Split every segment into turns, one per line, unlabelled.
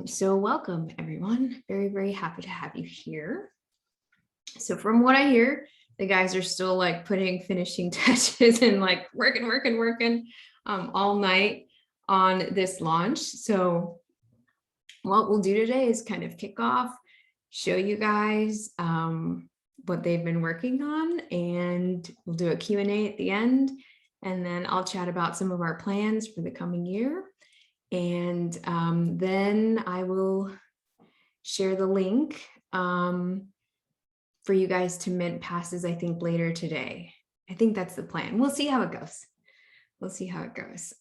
So welcome everyone. Very, very happy to have you here. So from what I hear, the guys are still like putting finishing touches and like working all night on this launch. So what we'll do today is kind of kick off, show you guys what they've been working on, and we'll do a Q&A at the end. And then I'll chat about some of our plans for the coming year. And then I will share the link for you guys to mint passes, I think later today. I think that's the plan. We'll see how it goes. We'll see how it goes.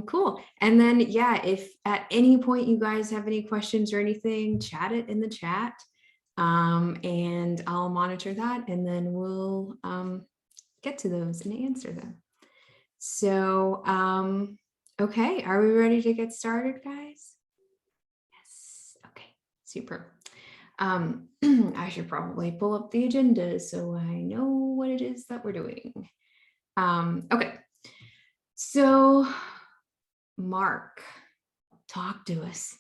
Cool. And then, yeah, if at any point you guys have any questions or anything, chat it in the chat. And I'll monitor that, and then we'll get to those and answer them. So, okay, are we ready to get started, guys? Yes, okay, super. I should probably pull up the agenda so I know what it is that we're doing. Okay, so Mark, talk to us.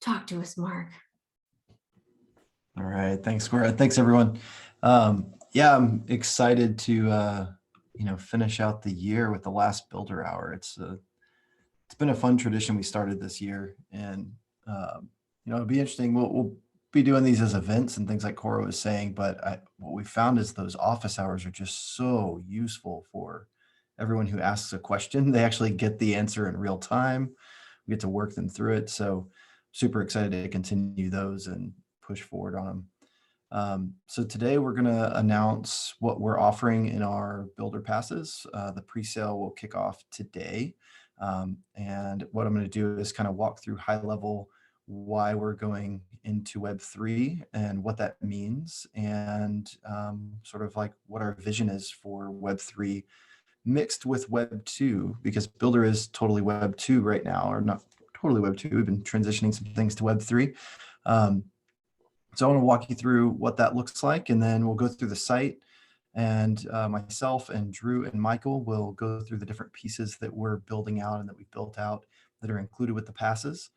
Talk to us, Mark.
All right, thanks, Cora. Thanks, everyone. Yeah, I'm excited to finish out the year with the last Builder Hour. It's been a fun tradition we started this year, and it'll be interesting. We'll be doing these as events and things like Cora was saying, but what we found is those office hours are just so useful for everyone who asks a question. They actually get the answer in real time. We get to work them through it. So super excited to continue those and push forward on them. So today we're going to announce what we're offering in our Builder passes. The pre-sale will kick off today. And what I'm going to do is kind of walk through high level why we're going into Web3 and what that means, and sort of like what our vision is for Web3 mixed with Web 2, because Builder is totally Web 2 right now, or not totally Web 2. We've been transitioning some things to Web 3. So I want to walk you through what that looks like, and then we'll go through the site, and myself and Drew and Michael will go through the different pieces that we're building out and that we've built out that are included with the passes.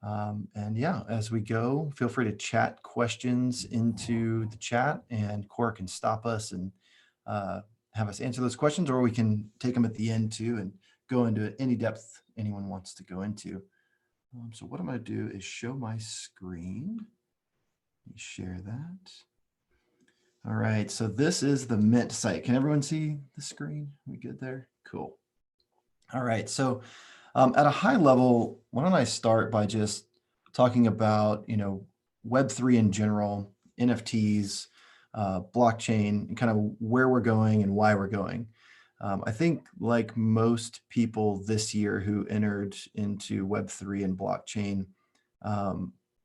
And yeah, as we go, feel free to chat questions into the chat, and Cora can stop us and have us answer those questions, or we can take them at the end too and go into any depth anyone wants to go into. So what I'm going to do is show my screen. Let me share that. All right, so this is the Mint site. Can everyone see the screen? We good there? Cool. All right, so at a high level, why don't I start by just talking about, Web3 in general, NFTs, blockchain, and kind of where we're going and why we're going. I think like most people this year who entered into Web3 and blockchain,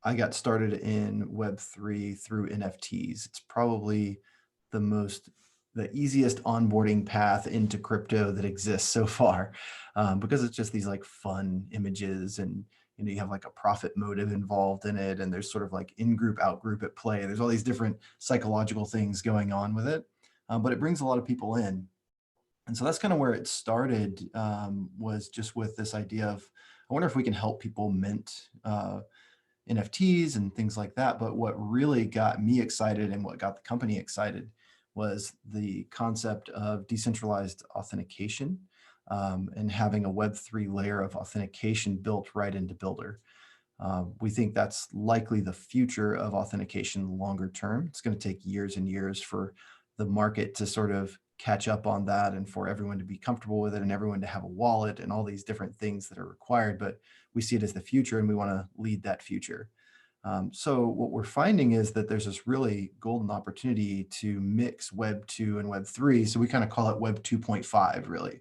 I got started in Web3 through NFTs. It's probably the easiest onboarding path into crypto that exists so far, because it's just these like fun images, and you have like a profit motive involved in it, and there's sort of like in-group, out-group at play. There's all these different psychological things going on with it, but it brings a lot of people in. And so that's kind of where it started, was just with this idea of, I wonder if we can help people mint NFTs and things like that. But what really got me excited and what got the company excited was the concept of decentralized authentication, and having a Web3 layer of authentication built right into Builder. We think that's likely the future of authentication longer term. It's going to take years and years for the market to sort of catch up on that, and for everyone to be comfortable with it, and everyone to have a wallet and all these different things that are required. But we see it as the future, and we want to lead that future. So what we're finding is that there's this really golden opportunity to mix Web 2 and Web 3. So we kind of call it Web 2.5, really.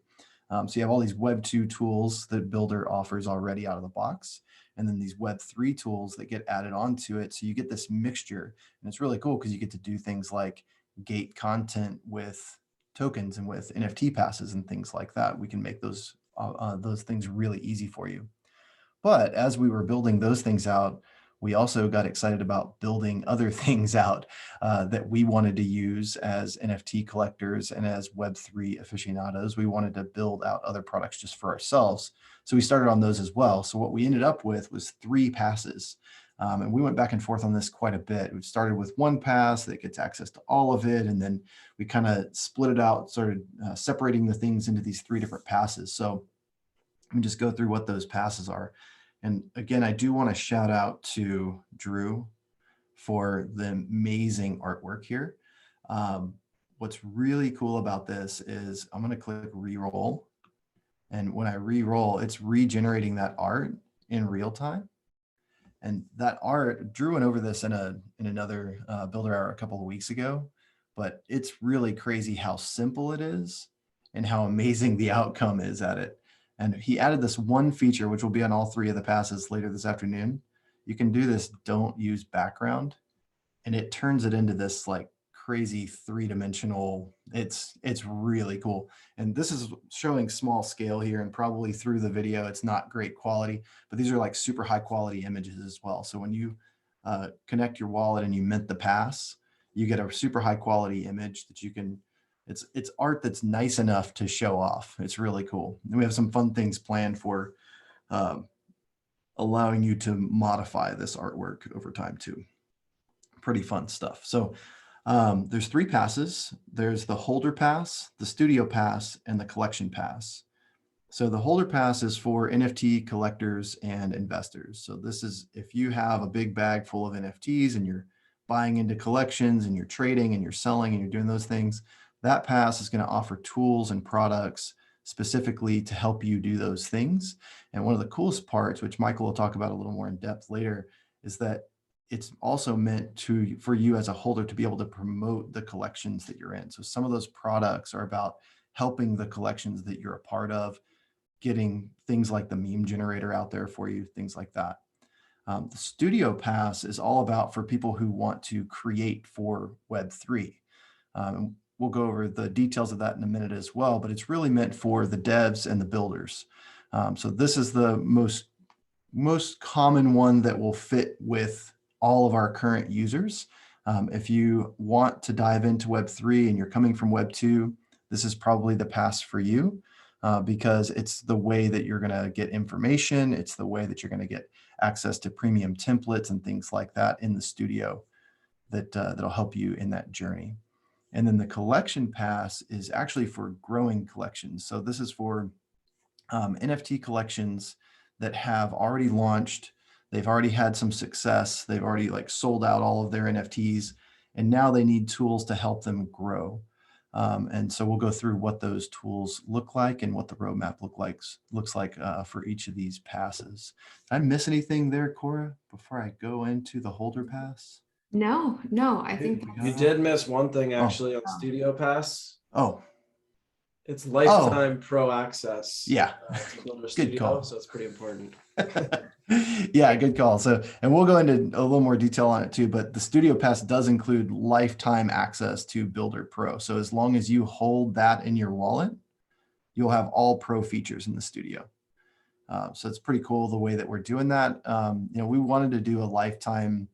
So you have all these Web 2 tools that Builder offers already out of the box, and then these Web 3 tools that get added onto it. So you get this mixture, and it's really cool because you get to do things like gate content with tokens and with NFT passes and things like that. We can make those things really easy for you. But as we were building those things out, we also got excited about building other things out that we wanted to use as NFT collectors and as Web3 aficionados. We wanted to build out other products just for ourselves. So we started on those as well. So what we ended up with was 3 passes. And we went back and forth on this quite a bit. We started with 1 pass that gets access to all of it. And then we kind of split it out, started separating the things into these 3 different passes. So let me just go through what those passes are. And again, I do want to shout out to Drew for the amazing artwork here. What's really cool about this is I'm going to click re-roll. And when I re-roll, it's regenerating that art in real time. And that art, Drew went over this in another Builder Hour a couple of weeks ago, but it's really crazy how simple it is and how amazing the outcome is at it. And he added this one feature, which will be on all 3 of the passes later this afternoon. You can do this don't use background, and it turns it into this like crazy 3-dimensional, it's really cool. And this is showing small scale here, and probably through the video, it's not great quality, but these are like super high quality images as well. So when you connect your wallet and you mint the pass, you get a super high quality image that you can, it's art that's nice enough to show off. It's really cool. And we have some fun things planned for allowing you to modify this artwork over time too. Pretty fun stuff. So there's 3 passes. There's the holder pass, the studio pass, and the collection pass. So the holder pass is for NFT collectors and investors. So this is if you have a big bag full of NFTs and you're buying into collections and you're trading and you're selling and you're doing those things, that pass is going to offer tools and products specifically to help you do those things. And one of the coolest parts, which Michael will talk about a little more in depth later, is that it's also meant for you as a holder to be able to promote the collections that you're in. So some of those products are about helping the collections that you're a part of, getting things like the meme generator out there for you, things like that. The Studio Pass is all about for people who want to create for Web3. We'll go over the details of that in a minute as well, but it's really meant for the devs and the builders. So this is the most common one that will fit with all of our current users. If you want to dive into Web3 and you're coming from Web2, this is probably the pass for you because it's the way that you're going to get information. It's the way that you're going to get access to premium templates and things like that in the studio that'll help you in that journey. And then the collection pass is actually for growing collections. So this is for NFT collections that have already launched. They've already had some success. They've already like sold out all of their NFTs, and now they need tools to help them grow. And so we'll go through what those tools look like and what the roadmap looks like for each of these passes. Did I miss anything there, Cora, before I go into the holder pass?
No, I think
You did miss one thing actually on
Oh.
Studio Pass.
Oh,
It's lifetime pro access.
Yeah.
To Bildr
Good
Studio,
call.
so it's pretty important.
Yeah, good call. So, and we'll go into a little more detail on it too, but the Studio Pass does include lifetime access to Bildr Pro. So as long as you hold that in your wallet, you'll have all pro features in the studio. So it's pretty cool the way that we're doing that. We wanted to do a lifetime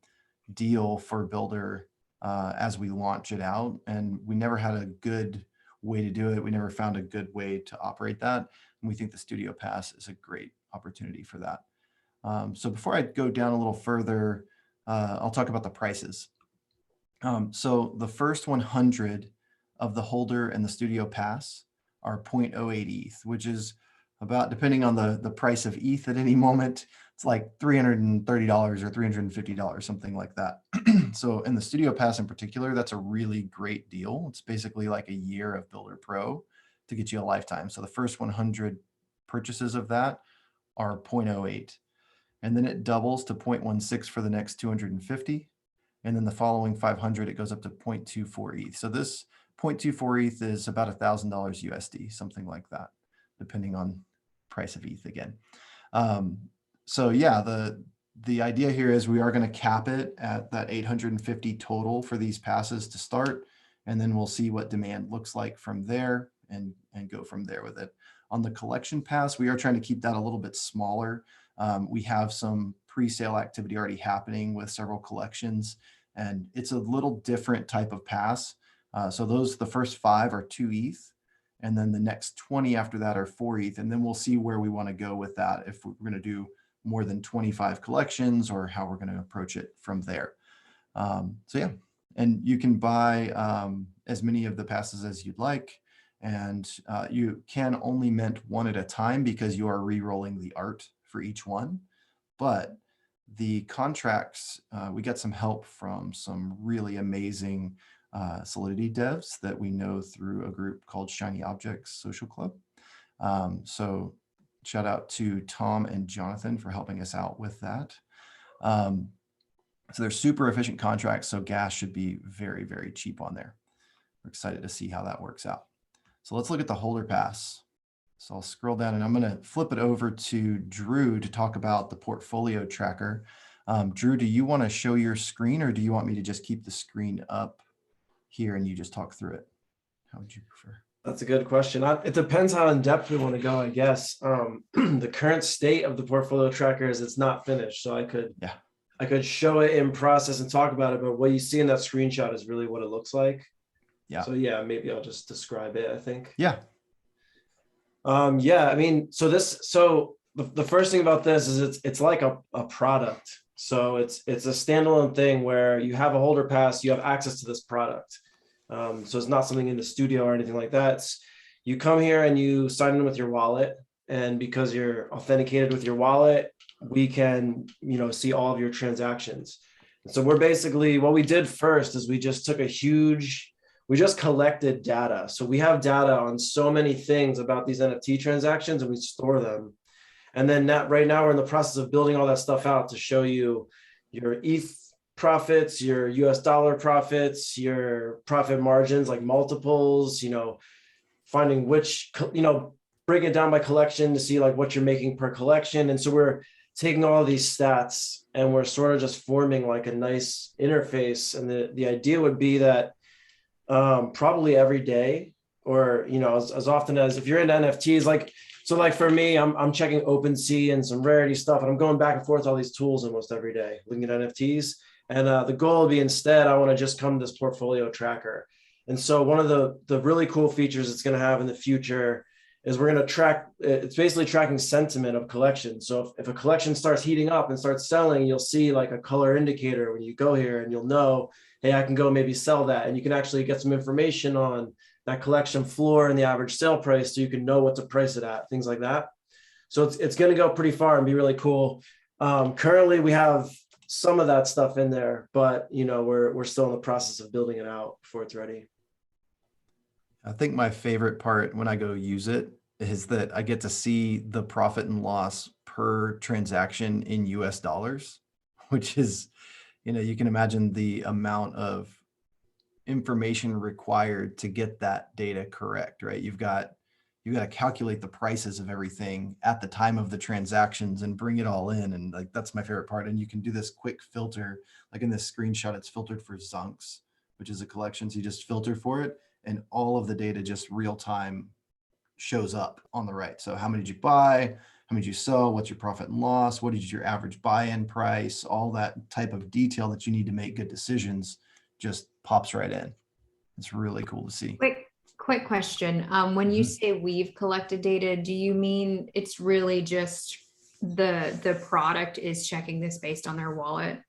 deal for Bildr as we launch it out, and we never had a good way to do it. We never found a good way to operate that. And we think the Studio Pass is a great opportunity for that. So before I go down a little further, I'll talk about the prices. So the first 100 of the holder and the Studio Pass are 0.08 ETH, which is about, depending on the price of ETH at any moment, it's like $330 or $350, something like that. So in the Studio Pass in particular, that's a really great deal. It's basically like a year of Bildr Pro to get you a lifetime. So the first 100 purchases of that are 0.08. And then it doubles to 0.16 for the next 250. And then the following 500, it goes up to 0.24 ETH. So this 0.24 ETH is about $1,000 USD, something like that, depending on price of ETH again. So yeah, the idea here is we are going to cap it at that 850 total for these passes to start, and then we'll see what demand looks like from there and go from there with it. On the collection pass, we are trying to keep that a little bit smaller. We have some pre-sale activity already happening with several collections, and it's a little different type of pass. So the first 5 are 2 ETH, and then the next 20 after that are 4 ETH, and then we'll see where we want to go with that, if we're going to do more than 25 collections or how we're going to approach it from there. So yeah, and you can buy as many of the passes as you'd like, and you can only mint one at a time because you are re-rolling the art for each one. But the contracts, we got some help from some really amazing Solidity devs that we know through a group called Shiny Objects Social Club. So shout out to Tom and Jonathan for helping us out with that. So they're super efficient contracts, so gas should be very, very cheap on there. We're excited to see how that works out. So let's look at the holder pass. So I'll scroll down and I'm going to flip it over to Drew to talk about the portfolio tracker. Drew, do you want to show your screen, or do you want me to just keep the screen up here and you just talk through it? How would you prefer?
That's a good question. It depends how in depth we want to go, I guess. The current state of the portfolio tracker is it's not finished. So I could show it in process and talk about it, but what you see in that screenshot is really what it looks like.
Yeah.
So yeah, maybe I'll just describe it, I think.
Yeah.
Yeah, I mean, so the first thing about this is it's like a product. So it's a standalone thing where you have a holder pass, you have access to this product. So it's not something in the studio or anything like that. You come here and you sign in with your wallet, and because you're authenticated with your wallet, we can, see all of your transactions. And so we're basically, what we did first is we just collected data. So we have data on so many things about these NFT transactions, and we store them. And then right now we're in the process of building all that stuff out to show you your ETH profits, your US dollar profits, your profit margins, like multiples, finding which, break it down by collection to see like what you're making per collection. And so we're taking all of these stats and we're sort of just forming like a nice interface. And the idea would be that probably every day, or, as often as, if you're into NFTs, like for me, I'm checking OpenSea and some rarity stuff, and I'm going back and forth all these tools almost every day, looking at NFTs. And the goal would be, instead, I want to just come to this portfolio tracker. And so one of the really cool features it's going to have in the future is we're going to track, it's basically tracking sentiment of collections. So if a collection starts heating up and starts selling, you'll see like a color indicator when you go here, and you'll know, hey, I can go maybe sell that. And you can actually get some information on that collection floor and the average sale price, so you can know what to price it at, things like that. So it's going to go pretty far and be really cool. Currently, we have some of that stuff in there, but we're still in the process of building it out before it's ready.
I think my favorite part when I go use it is that I get to see the profit and loss per transaction in US dollars, which is, you can imagine the amount of information required to get that data correct, right? You've got to calculate the prices of everything at the time of the transactions and bring it all in. And like, that's my favorite part. And you can do this quick filter, like in this screenshot, it's filtered for Zunks, which is a collection. So you just filter for it, and all of the data just real time shows up on the right. So how many did you buy? How many did you sell? What's your profit and loss? What is your average buy-in price? All that type of detail that you need to make good decisions just pops right in. It's really cool to see.
Quick question. When you say we've collected data, do you mean it's really just the product is checking this based on their wallet?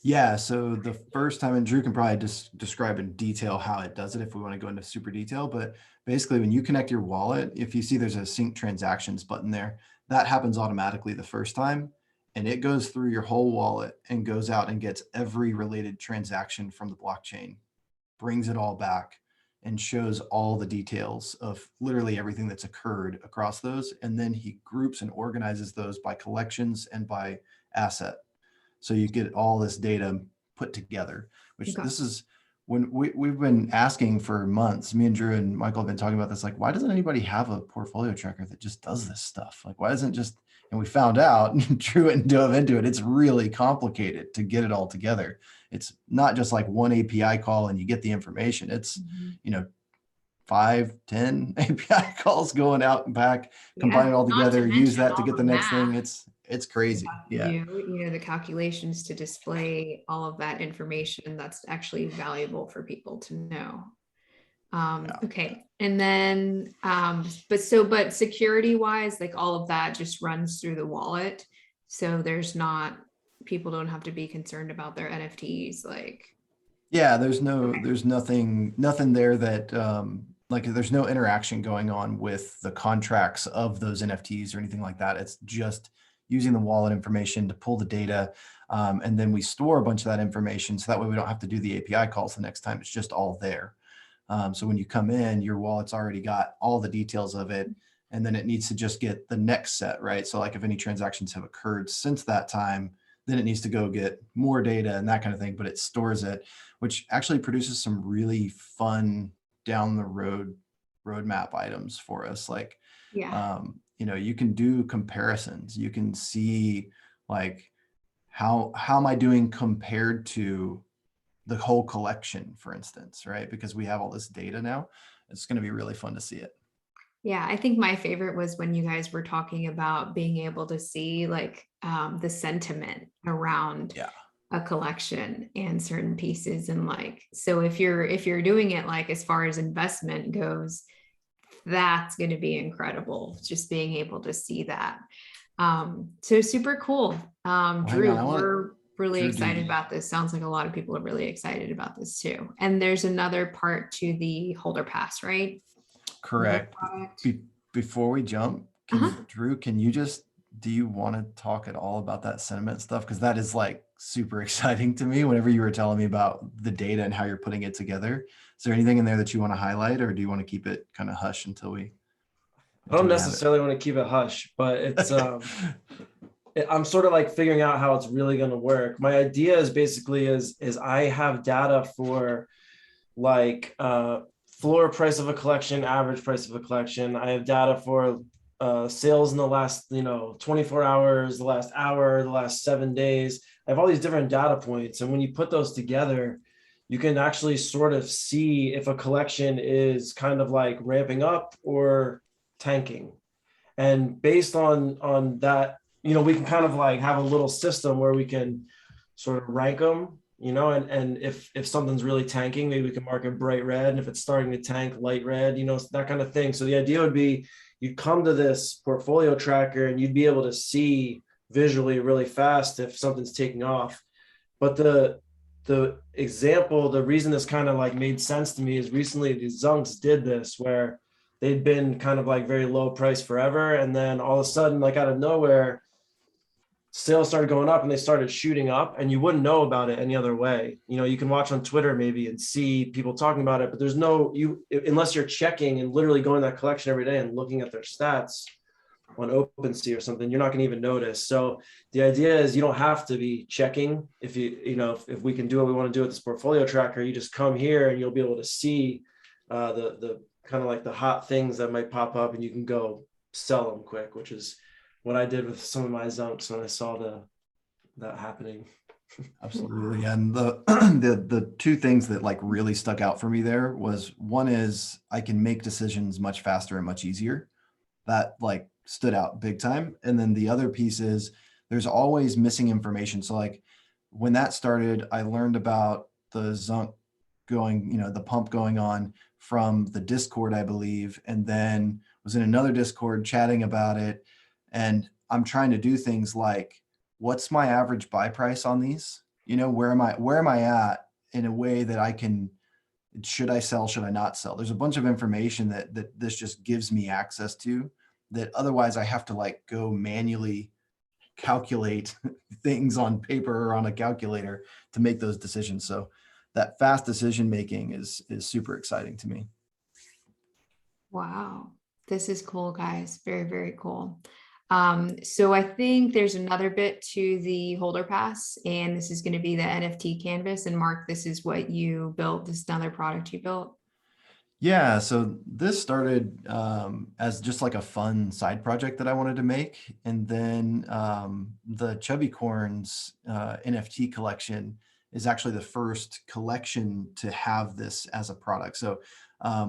Yeah. So the first time, and Drew can probably just describe in detail how it does it if we want to go into super detail, but basically when you connect your wallet, if you see there's a sync transactions button there, that happens automatically the first time. And it goes through your whole wallet and goes out and gets every related transaction from the blockchain, brings it all back, and shows all the details of literally everything that's occurred across those. And then he groups and organizes those by collections and by asset. So you get all this data put together, which this is when we've been asking for months. Me and Drew and Michael have been talking about this. Like, why doesn't anybody have a portfolio tracker that just does this stuff? Like, why doesn't just, and we found out, Drew and dove into it. It's really complicated to get it all together. It's not just like one API call and you get the information. It's, 5, 10 API calls going out and back, combine it all together, use that to get the next thing. it's crazy. Yeah.
do, the calculations to display all of that information that's actually valuable for people to know.
Yeah.
Okay. And then, but security wise, like all of that just runs through the wallet. So people don't have to be concerned about their NFTs. Like,
Yeah,
okay.
there's nothing there that like there's no interaction going on with the contracts of those NFTs or anything like that. It's just using the wallet information to pull the data. And then we store a bunch of that information so that way we don't have to do the API calls the next time. It's just all there. So when you come in, your wallet's already got all the details of it, and then it needs to just get the next set, right? So like if any transactions have occurred since that time, then it needs to go get more data and that kind of thing, but it stores it, which actually produces some really fun down the roadmap items for us. Like,
Yeah.
you can do comparisons. You can see like how am I doing compared to the whole collection, for instance, right? Because we have all this data now. It's going to be really fun to see it.
Yeah, I think my favorite was when you guys were talking about being able to see like the sentiment around
Yeah.
a collection and certain pieces. And like, so if you're doing it like as far as investment goes, that's going to be incredible. Just being able to see that. So super cool.
Well, hang
Drew,
on.
we're really
Drew,
excited about this. Sounds like a lot of people are really excited about this too. And there's another part to the holder pass, right? Another
correct.
product.
Before we jump,
Uh-huh.
Drew, do you want to talk at all about that sentiment stuff? Because that is like super exciting to me whenever you were telling me about the data and how you're putting it together. Is there anything in there that you want to highlight, or do you want to keep it kind of hush until we
I don't
have it?
necessarily want to keep it hush, but I'm sort of like figuring out how it's really going to work. My idea is basically is I have data for like floor price of a collection, average price of a collection. I have data for sales in the last 24 hours, the last hour, the last 7 days. I have all these different data points, and when you put those together, you can actually sort of see if a collection is kind of like ramping up or tanking. And based on that, we can kind of like have a little system where we can sort of rank them, and if something's really tanking, maybe we can mark it bright red, and if it's starting to tank, light red, that kind of thing. So the idea would be you'd come to this portfolio tracker and you'd be able to see visually really fast if something's taking off. But the reason this kind of like made sense to me is recently the Zunks did this where they'd been kind of like very low price forever, and then all of a sudden, like out of nowhere, sales started going up and they started shooting up, and you wouldn't know about it any other way. You can watch on Twitter maybe and see people talking about it, but there's no, unless you're checking and literally going to that collection every day and looking at their stats on OpenSea or something, you're not going to even notice. So the idea is you don't have to be checking. If if we can do what we want to do with this portfolio tracker, you just come here and you'll be able to see the kind of like the hot things that might pop up, and you can go sell them quick, which is what I did with some of my Zunks when I saw that happening.
Absolutely. And the the two things that like really stuck out for me there was, one is I can make decisions much faster and much easier. That like stood out big time. And then the other piece is there's always missing information. So like when that started, I learned about the Zunk going, the pump going on from the Discord, I believe, and then was in another Discord chatting about it. And I'm trying to do things like, what's my average buy price on these? Where am I at in a way that I can, should I sell, should I not sell? There's a bunch of information that this just gives me access to that otherwise I have to like go manually calculate things on paper or on a calculator to make those decisions. So that fast decision making is super exciting to me.
Wow. This is cool, guys. Very, very cool. So I think there's another bit to the holder pass, and this is going to be the NFT canvas. And Mark, this is what you built. This is another product you built.
Yeah, so this started as just like a fun side project that I wanted to make. And then the Chubby Corns NFT collection is actually the first collection to have this as a product. So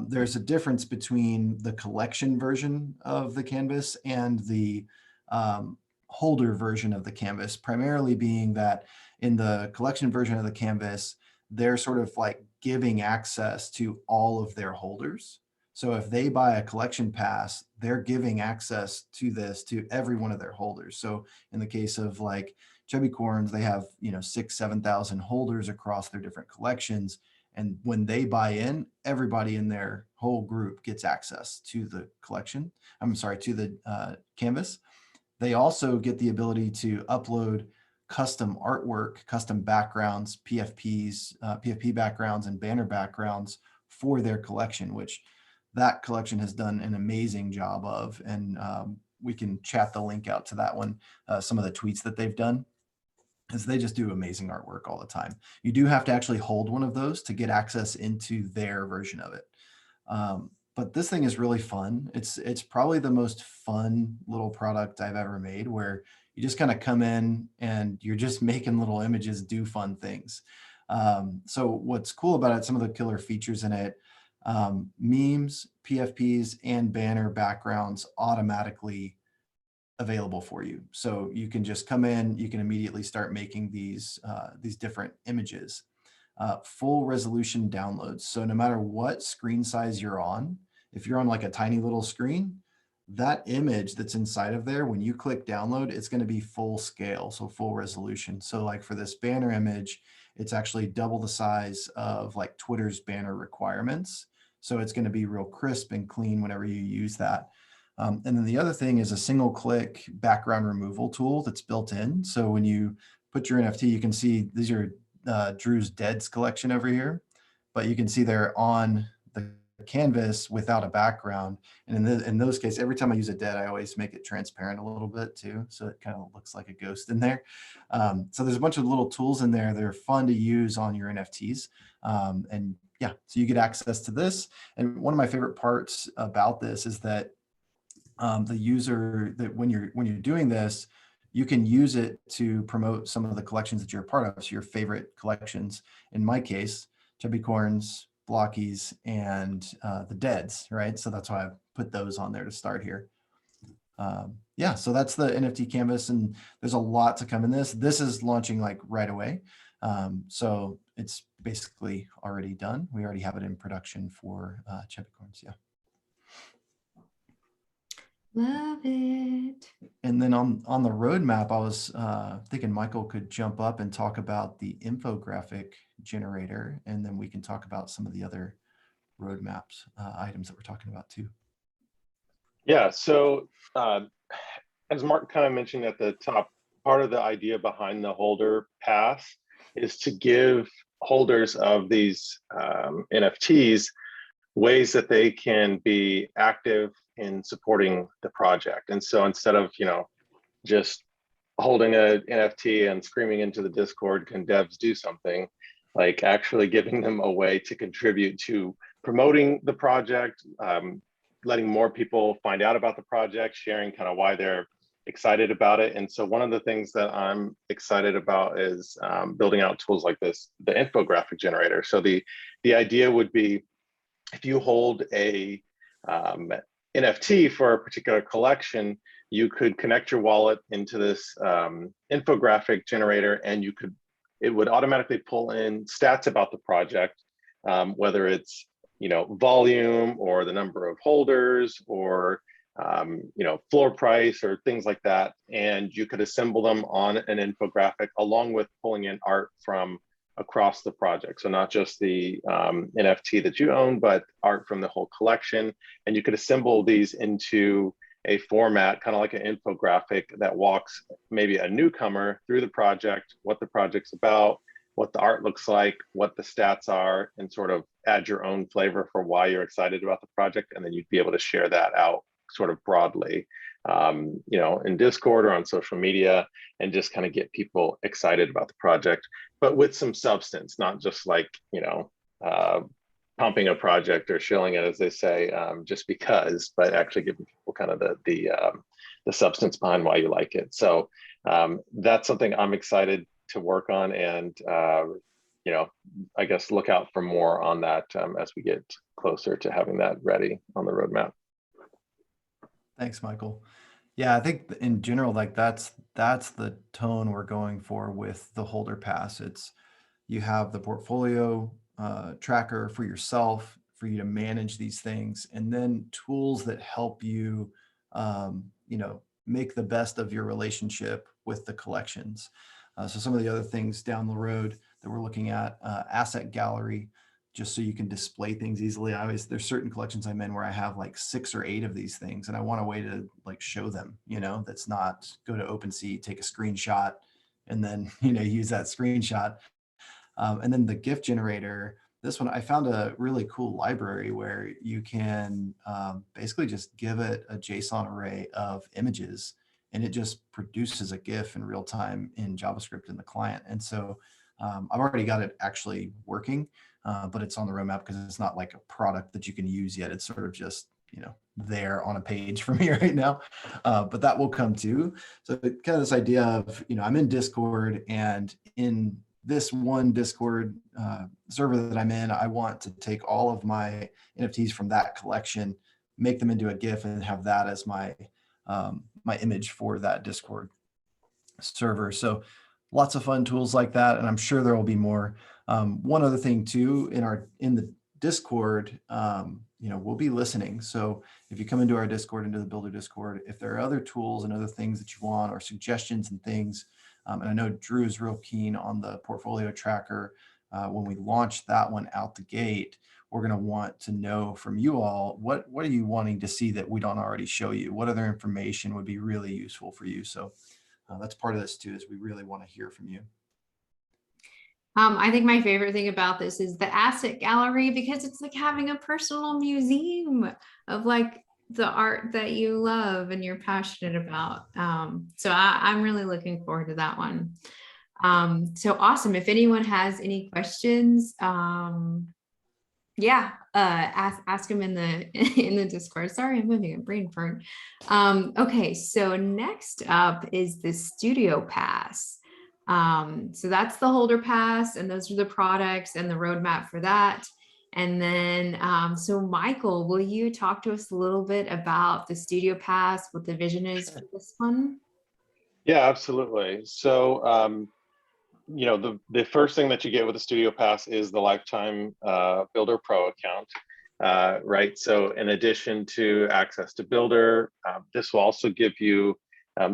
there's a difference between the collection version of the canvas and the holder version of the canvas, primarily being that in the collection version of the canvas, they're sort of like giving access to all of their holders. So if they buy a collection pass, they're giving access to this to every one of their holders. So in the case of like Chubby Corns, they have, 6,000, 7,000 holders across their different collections. And when they buy in, everybody in their whole group gets access to the collection. I'm sorry, to the canvas. They also get the ability to upload custom artwork, custom backgrounds, PFP backgrounds, and banner backgrounds for their collection, which that collection has done an amazing job of. And we can chat the link out to that one, some of the tweets that they've done, is they just do amazing artwork all the time. You do have to actually hold one of those to get access into their version of it. But this thing is really fun. It's probably the most fun little product I've ever made, where you just kind of come in and you're just making little images do fun things. So what's cool about it, some of the killer features in it, memes, PFPs, and banner backgrounds automatically available for you. So you can just come in, you can immediately start making these different images. Full resolution downloads. So no matter what screen size you're on, if you're on like a tiny little screen, that image that's inside of there, when you click download, it's going to be full scale, so full resolution. So like for this banner image, it's actually double the size of like Twitter's banner requirements. So it's going to be real crisp and clean whenever you use that. And then the other thing is a single click background removal tool that's built in. So when you put your NFT, you can see these are Drew's Deads collection over here, but you can see they're on the canvas without a background. And in those cases, every time I use a dead, I always make it transparent a little bit too. So it kind of looks like a ghost in there. So there's a bunch of little tools in there that are fun to use on your NFTs. And yeah, so you get access to this. And one of my favorite parts about this is that the user, that when you're doing this, you can use it to promote some of the collections that you're a part of. So your favorite collections, in my case, Chubby Corns, Blockies, and the Deads, right? So that's why I put those on there to start here. Yeah, so that's the NFT canvas, and there's a lot to come in this. This is launching like right away. So it's basically already done. We already have it in production for Chubby Corns, yeah.
Love it.
And then on the roadmap, I was thinking Michael could jump up and talk about the infographic generator, and then we can talk about some of the other roadmaps items that we're talking about too.
Yeah, so as Mark kind of mentioned at the top, part of the idea behind the holder pass is to give holders of these NFTs ways that they can be active in supporting the project. And so instead of, just holding a NFT and screaming into the Discord, can devs do something, like actually giving them a way to contribute to promoting the project, letting more people find out about the project, sharing kind of why they're excited about it. And so one of the things that I'm excited about is building out tools like this, the infographic generator. So the idea would be, if you hold a NFT for a particular collection, you could connect your wallet into this infographic generator, and it would automatically pull in stats about the project, whether it's volume or the number of holders or floor price or things like that. And you could assemble them on an infographic along with pulling in art from across the project. So not just the NFT that you own, but art from the whole collection. And you could assemble these into a format, kind of like an infographic that walks maybe a newcomer through the project, what the project's about, what the art looks like, what the stats are, and sort of add your own flavor for why you're excited about the project. And then you'd be able to share that out sort of broadly, in Discord or on social media, and just kind of get people excited about the project, but with some substance, not just like, pumping a project or shilling it, as they say, just because, but actually giving people kind of the substance behind why you like it. So that's something I'm excited to work on, and I guess look out for more on that as we get closer to having that ready on the roadmap.
Thanks, Michael. Yeah, I think in general, like that's the tone we're going for with the holder pass. It's you have the portfolio tracker for yourself for you to manage these things, and then tools that help you, make the best of your relationship with the collections. So some of the other things down the road that we're looking at, asset gallery, just so you can display things easily. There's certain collections I'm in where I have like 6 or 8 of these things, and I want a way to like show them, that's not go to OpenSea, take a screenshot, and then, use that screenshot. And then the GIF generator, this one, I found a really cool library where you can basically just give it a JSON array of images, and it just produces a GIF in real time in JavaScript in the client. And so I've already got it actually working, but it's on the roadmap because it's not like a product that you can use yet. It's sort of just, there on a page for me right now, but that will come too. So kind of this idea of, I'm in Discord, and in this one Discord server that I'm in, I want to take all of my NFTs from that collection, make them into a GIF, and have that as my my image for that Discord server. So lots of fun tools like that, and I'm sure there will be more. One other thing too, in the Discord, we'll be listening. So if you come into our Discord, into the Bildr Discord, if there are other tools and other things that you want, or suggestions and things, and I know Drew is real keen on the portfolio tracker. When we launch that one out the gate, we're going to want to know from you all, what are you wanting to see that we don't already show you? What other information would be really useful for you? So that's part of this too, is we really want to hear from you.
I think my favorite thing about this is the asset gallery, because it's like having a personal museum of like the art that you love and you're passionate about. So I'm really looking forward to that one. So awesome. If anyone has any questions, ask them in the Discord. Sorry, I'm having a brain fart. Okay, so next up is the Studio Pass. So that's the holder pass, and those are the products and the roadmap for that. And then, so Michael, will you talk to us a little bit about the Studio Pass, what the vision is for this one?
Yeah, absolutely. So, the first thing that you get with the Studio Pass is the lifetime Bildr Pro account, right? So in addition to access to Bildr, this will also give you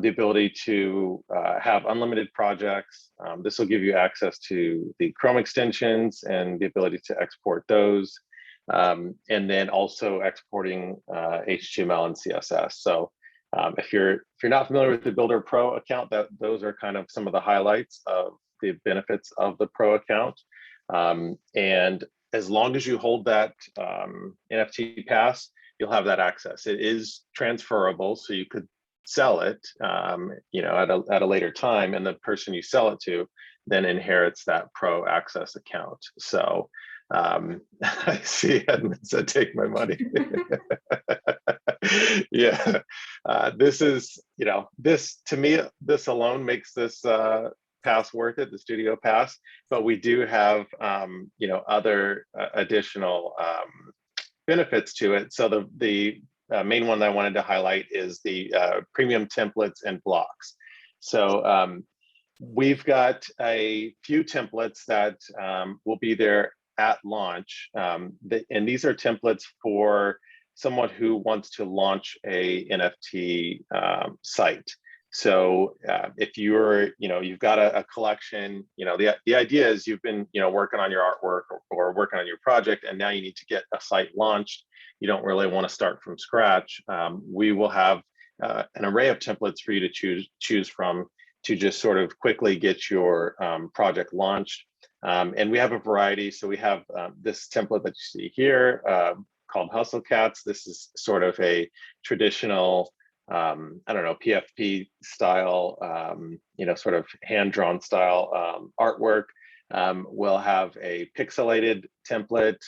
the ability to have unlimited projects. This will give you access to the Chrome extensions and the ability to export those, and then also exporting HTML and CSS. So if you're not familiar with the Bildr Pro account, those are kind of some of the highlights of the benefits of the Pro account. And as long as you hold that NFT pass, you'll have that access. It is transferable, so you could sell it, at a later time, and the person you sell it to then inherits that Pro access account. So I see Edmund said, "Take my money." Yeah, this is, this to me, this alone makes this pass worth it, the Studio Pass. But we do have, other additional benefits to it. So the main one that I wanted to highlight is the premium templates and blocks. So we've got a few templates that will be there at launch, and these are templates for someone who wants to launch a NFT site. So if you've got a collection, the idea is you've been, working on your artwork or working on your project, and now you need to get a site launched. You don't really want to start from scratch. We will have an array of templates for you to choose from to just sort of quickly get your project launched. And we have a variety. So we have this template that you see here called Hustle Cats. This is sort of a traditional, PFP style, sort of hand-drawn style artwork. We'll have a pixelated template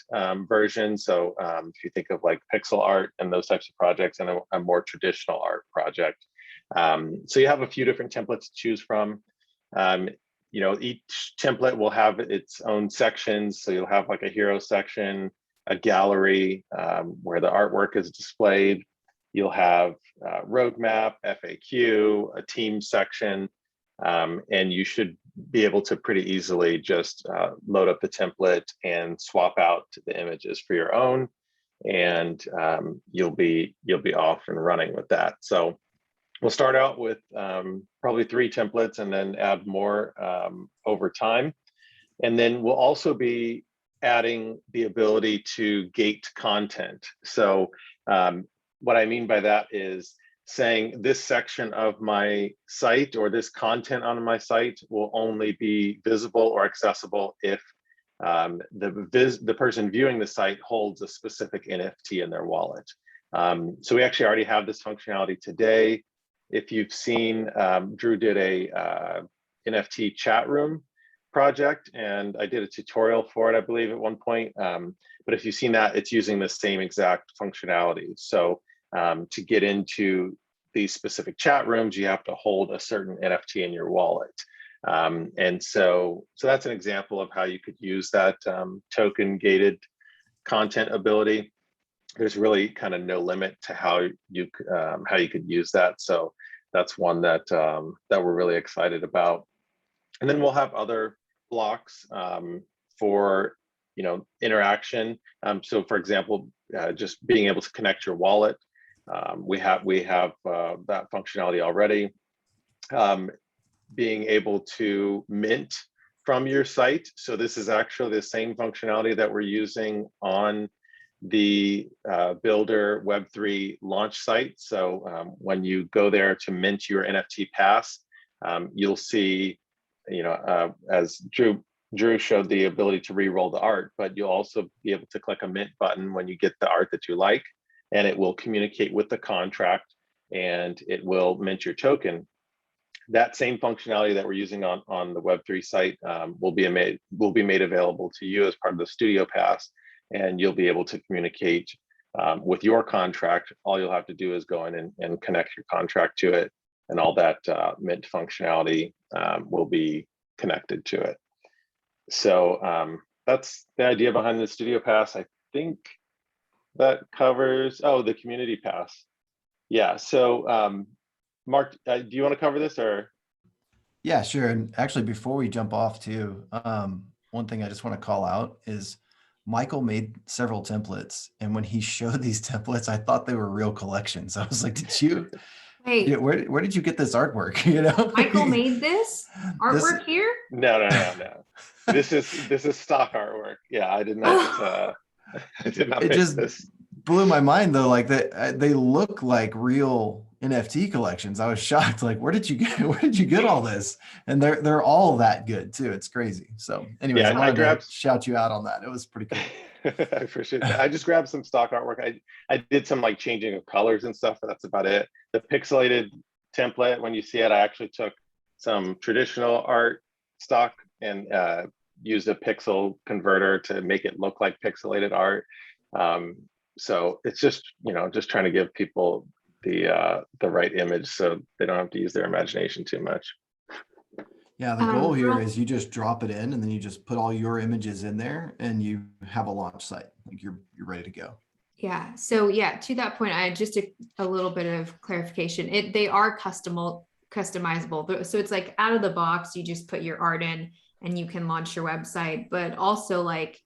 version. So if you think of like pixel art and those types of projects, and a more traditional art project. So you have a few different templates to choose from. Each template will have its own sections. So you'll have like a hero section, a gallery where the artwork is displayed. you'll have roadmap, FAQ, a team section, and you should be able to pretty easily just load up the template and swap out the images for your own, and you'll be off and running with that. So we'll start out with probably 3 templates and then add more over time. And then we'll also be adding the ability to gate content. So what I mean by that is saying this section of my site or this content on my site will only be visible or accessible if the person viewing the site holds a specific NFT in their wallet. So we actually already have this functionality today. If you've seen, Drew did a NFT chat room project, and I did a tutorial for it, I believe, at one point. But if you've seen that, it's using the same exact functionality. So to get into these specific chat rooms, you have to hold a certain NFT in your wallet. And so that's an example of how you could use that token gated content ability. There's really kind of no limit to how you could use that. So that's one that that we're really excited about. And then we'll have other blocks for interaction. So for example, just being able to connect your wallet. We have that functionality already. Being able to mint from your site. So this is actually the same functionality that we're using on the Bildr Web3 launch site. So when you go there to mint your NFT pass, you'll see, as Drew showed, the ability to re-roll the art, but you'll also be able to click a mint button when you get the art that you like, and it will communicate with the contract and it will mint your token. That same functionality that we're using on the Web3 site will be made available to you as part of the Studio Pass, and you'll be able to communicate with your contract. All you'll have to do is go in and connect your contract to it, and all that mint functionality will be connected to it. So that's the idea behind the Studio Pass. I think that covers, the Community Pass. Yeah, so Mark, do you want to cover this or?
Yeah, sure. And actually, before we jump off too, one thing I just want to call out is Michael made several templates. And when he showed these templates, I thought they were real collections. I was like,
Wait,
where did you get this artwork?
Michael made this artwork here?
No. This is stock artwork. Yeah, I did not I did not
It
make
just
this.
blew my mind though. Like they look like real NFT collections. I was shocked. Like, where did you get all this? And they're all that good too. It's crazy. So anyways,
Yeah,
I wanted to shout you out on that. It was pretty cool.
I appreciate that. I just grabbed some stock artwork. I did some like changing of colors and stuff, but that's about it. The pixelated template, when you see it, I actually took some traditional art stock and used a pixel converter to make it look like pixelated art. So it's just, just trying to give people the right image so they don't have to use their imagination too much.
Yeah, the goal here is you just drop it in and then you just put all your images in there and you have a launch site. Like you're ready to go.
Yeah. So yeah, to that point, I just a little bit of clarification. They are customizable. So it's like out of the box, you just put your art in and you can launch your website. But also like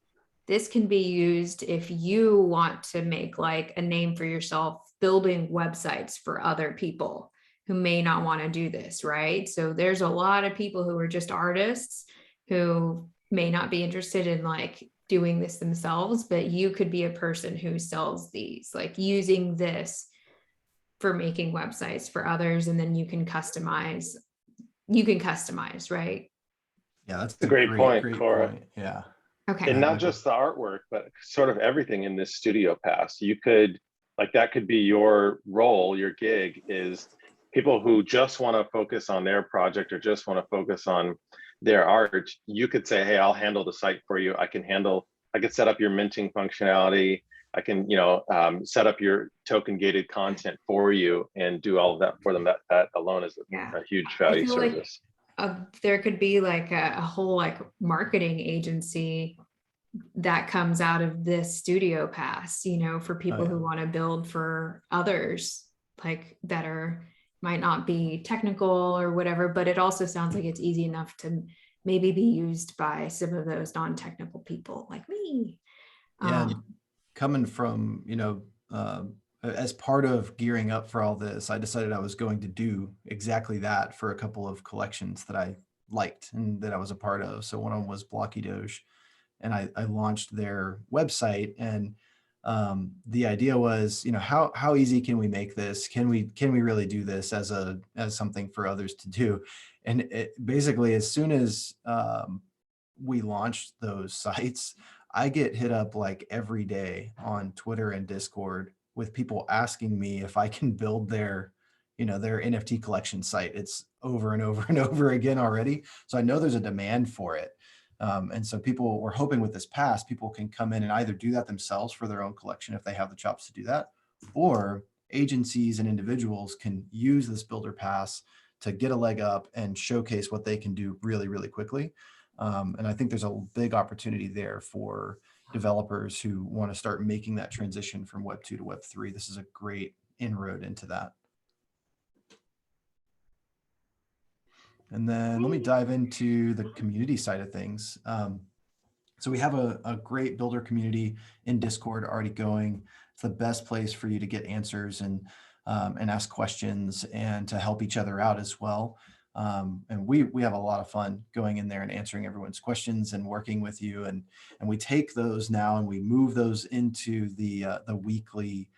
this can be used if you want to make like a name for yourself building websites for other people who may not want to do this, right? So there's a lot of people who are just artists who may not be interested in like doing this themselves, but you could be a person who sells these, like using this for making websites for others, and then you can customize, right?
Yeah, that's
a great point, Cora.
Point. Yeah.
Okay.
And not just the artwork, but sort of everything in this Studio Pass. You could, like, that could be your role, your gig is people who just want to focus on their project or just want to focus on their art. You could say, hey, I'll handle the site for you. I could set up your minting functionality. I can, set up your token gated content for you and do all of that for them. That alone is a huge value service.
Like, there could be like a whole like marketing agency that comes out of this studio pass, you know, for people
yeah.
who want to build for others, like that are might not be technical or whatever, but it also sounds like it's easy enough to maybe be used by some of those non-technical people like me.
Yeah, and coming from, you know, as part of gearing up for all this, I decided I was going to do exactly that for a couple of collections that I liked and that I was a part of. So one of them was Blocky Doge, and I launched their website. And the idea was, you know, how easy can we make this? Can we really do this as something for others to do? And basically, as soon as we launched those sites, I get hit up like every day on Twitter and Discord with people asking me if I can build their, you know, their NFT collection site. It's over and over and over again already. So I know there's a demand for it. And so people were hoping with this pass, people can come in and either do that themselves for their own collection if they have the chops to do that, or agencies and individuals can use this builder pass to get a leg up and showcase what they can do really, really quickly. And I think there's a big opportunity there for developers who want to start making that transition from Web 2 to Web 3. This is a great inroad into that. And then let me dive into the community side of things. So we have a great builder community in Discord already going. It's the best place for you to get answers and ask questions and to help each other out as well. And we have a lot of fun going in there and answering everyone's questions and working with you. And we take those now and we move those into the weekly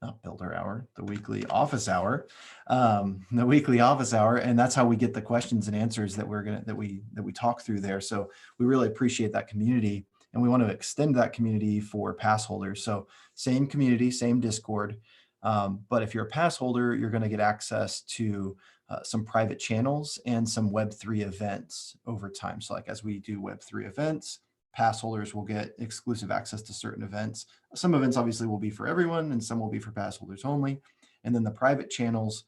not builder hour, the weekly office hour, and that's how we get the questions and answers that we talk through there. So we really appreciate that community, and we want to extend that community for pass holders. So same community, same Discord, but if you're a pass holder, you're going to get access to some private channels and some Web3 events over time. So like as we do Web3 events, pass holders will get exclusive access to certain events. Some events obviously will be for everyone and some will be for pass holders only. And then the private channels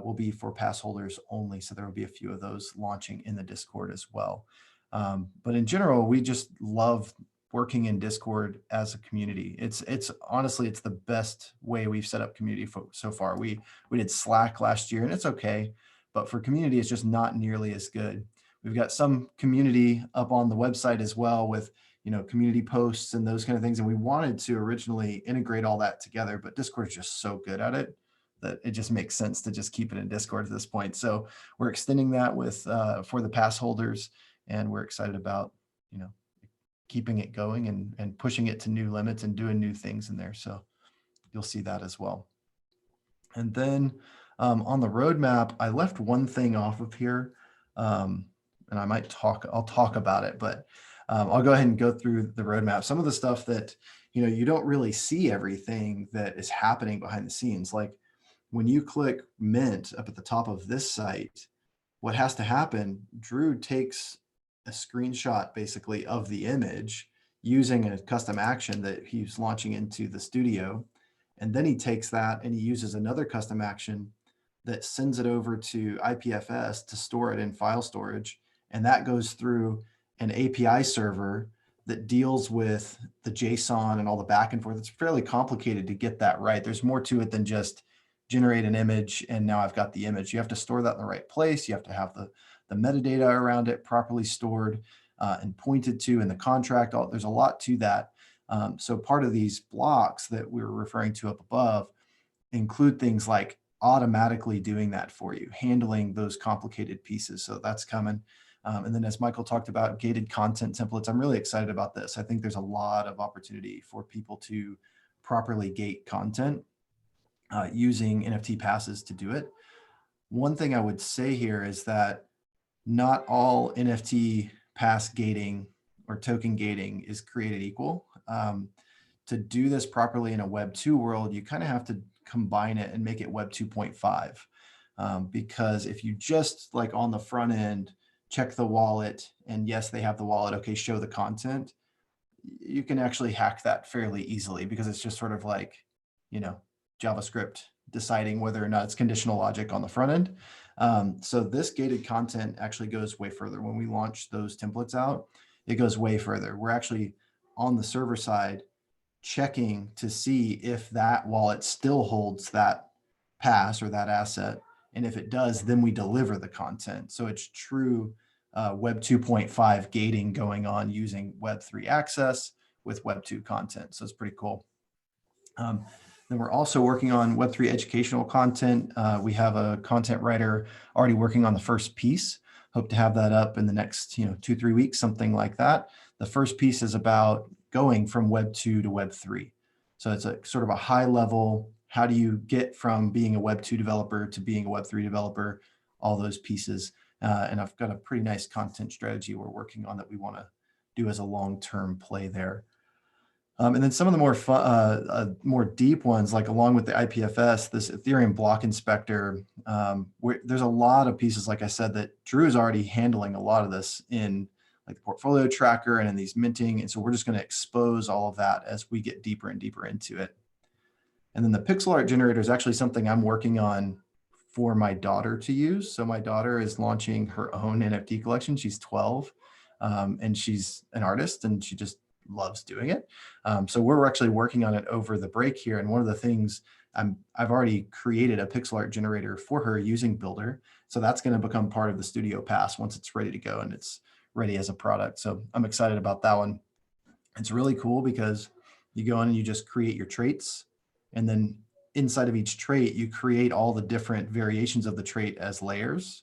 will be for pass holders only. So there will be a few of those launching in the Discord as well. But in general, we just love working in Discord as a community. It's honestly, it's the best way we've set up community so far. We did Slack last year and it's okay, but for community, it's just not nearly as good. We've got some community up on the website as well with, you know, community posts and those kind of things. And we wanted to originally integrate all that together, but Discord is just so good at it that it just makes sense to just keep it in Discord at this point. So we're extending that with for the pass holders, and we're excited about, you know, keeping it going and pushing it to new limits and doing new things in there. So you'll see that as well. And then on the roadmap, I left one thing off of here. And I'll talk about it, but I'll go ahead and go through the roadmap. Some of the stuff that, you know, you don't really see everything that is happening behind the scenes. Like when you click mint up at the top of this site, what has to happen, Drew takes a screenshot basically of the image using a custom action that he's launching into the studio. And then he takes that and he uses another custom action that sends it over to IPFS to store it in file storage. And that goes through an API server that deals with the JSON and all the back and forth. It's fairly complicated to get that right. There's more to it than just generate an image and now I've got the image. You have to store that in the right place. You have to have the metadata around it properly stored and pointed to in the contract. There's a lot to that. So part of these blocks that we were referring to up above include things like automatically doing that for you, handling those complicated pieces. So that's coming. And then as Michael talked about gated content templates, I'm really excited about this. I think there's a lot of opportunity for people to properly gate content using NFT passes to do it. One thing I would say here is that not all NFT pass gating or token gating is created equal. To do this properly in a Web 2 world, you kind of have to combine it and make it Web 2.5. Because if you just like on the front end, check the wallet and yes, they have the wallet, okay, show the content, you can actually hack that fairly easily because it's just sort of like, you know, JavaScript deciding whether or not it's conditional logic on the front end. So this gated content actually goes way further. When we launch those templates out, it goes way further. We're actually on the server side checking to see if that wallet still holds that pass or that asset. And if it does, then we deliver the content. So it's true Web 2.5 gating going on using Web3 access with Web 2 content. So it's pretty cool. Then we're also working on Web3 educational content. We have a content writer already working on the first piece. Hope to have that up in the next 2-3 weeks, something like that. The first piece is about going from Web 2 to Web 3. So it's a sort of a high level, how do you get from being a Web 2 developer to being a Web 3 developer, all those pieces. And I've got a pretty nice content strategy we're working on that we want to do as a long-term play there. And then some of the more fun, more deep ones, like along with the IPFS, this Ethereum block inspector, there's a lot of pieces, like I said, that Drew is already handling a lot of this in like the portfolio tracker and in these minting. And so we're just going to expose all of that as we get deeper and deeper into it. And then the pixel art generator is actually something I'm working on for my daughter to use. So my daughter is launching her own NFT collection. She's 12 and she's an artist and she just loves doing it. So we're actually working on it over the break here. And one of the things I've already created a pixel art generator for her using Bildr. So that's going to become part of the Studio Pass once it's ready to go and it's ready as a product. So I'm excited about that one. It's really cool because you go in and you just create your traits. And then inside of each trait, you create all the different variations of the trait as layers.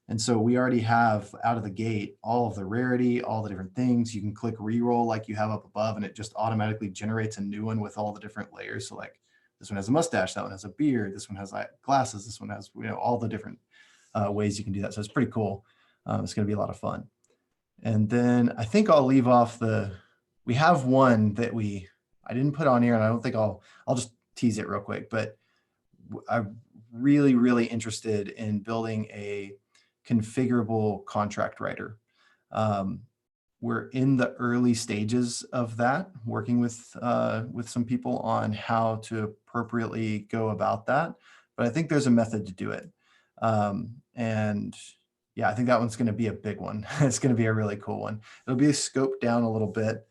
And so we already have out of the gate, all of the rarity, all the different things. You can click reroll like you have up above and it just automatically generates a new one with all the different layers. So like this one has a mustache, that one has a beard, this one has like glasses, this one has, all the different ways you can do that. So it's pretty cool. It's going to be a lot of fun. And then I think I'll leave off we have one that I didn't put on here and I don't think I'll just tease it real quick, but I'm really, really interested in building a configurable contract writer. We're in the early stages of that, working with some people on how to appropriately go about that. But I think there's a method to do it. And yeah, I think that one's going to be a big one. It's going to be a really cool one. It'll be scoped down a little bit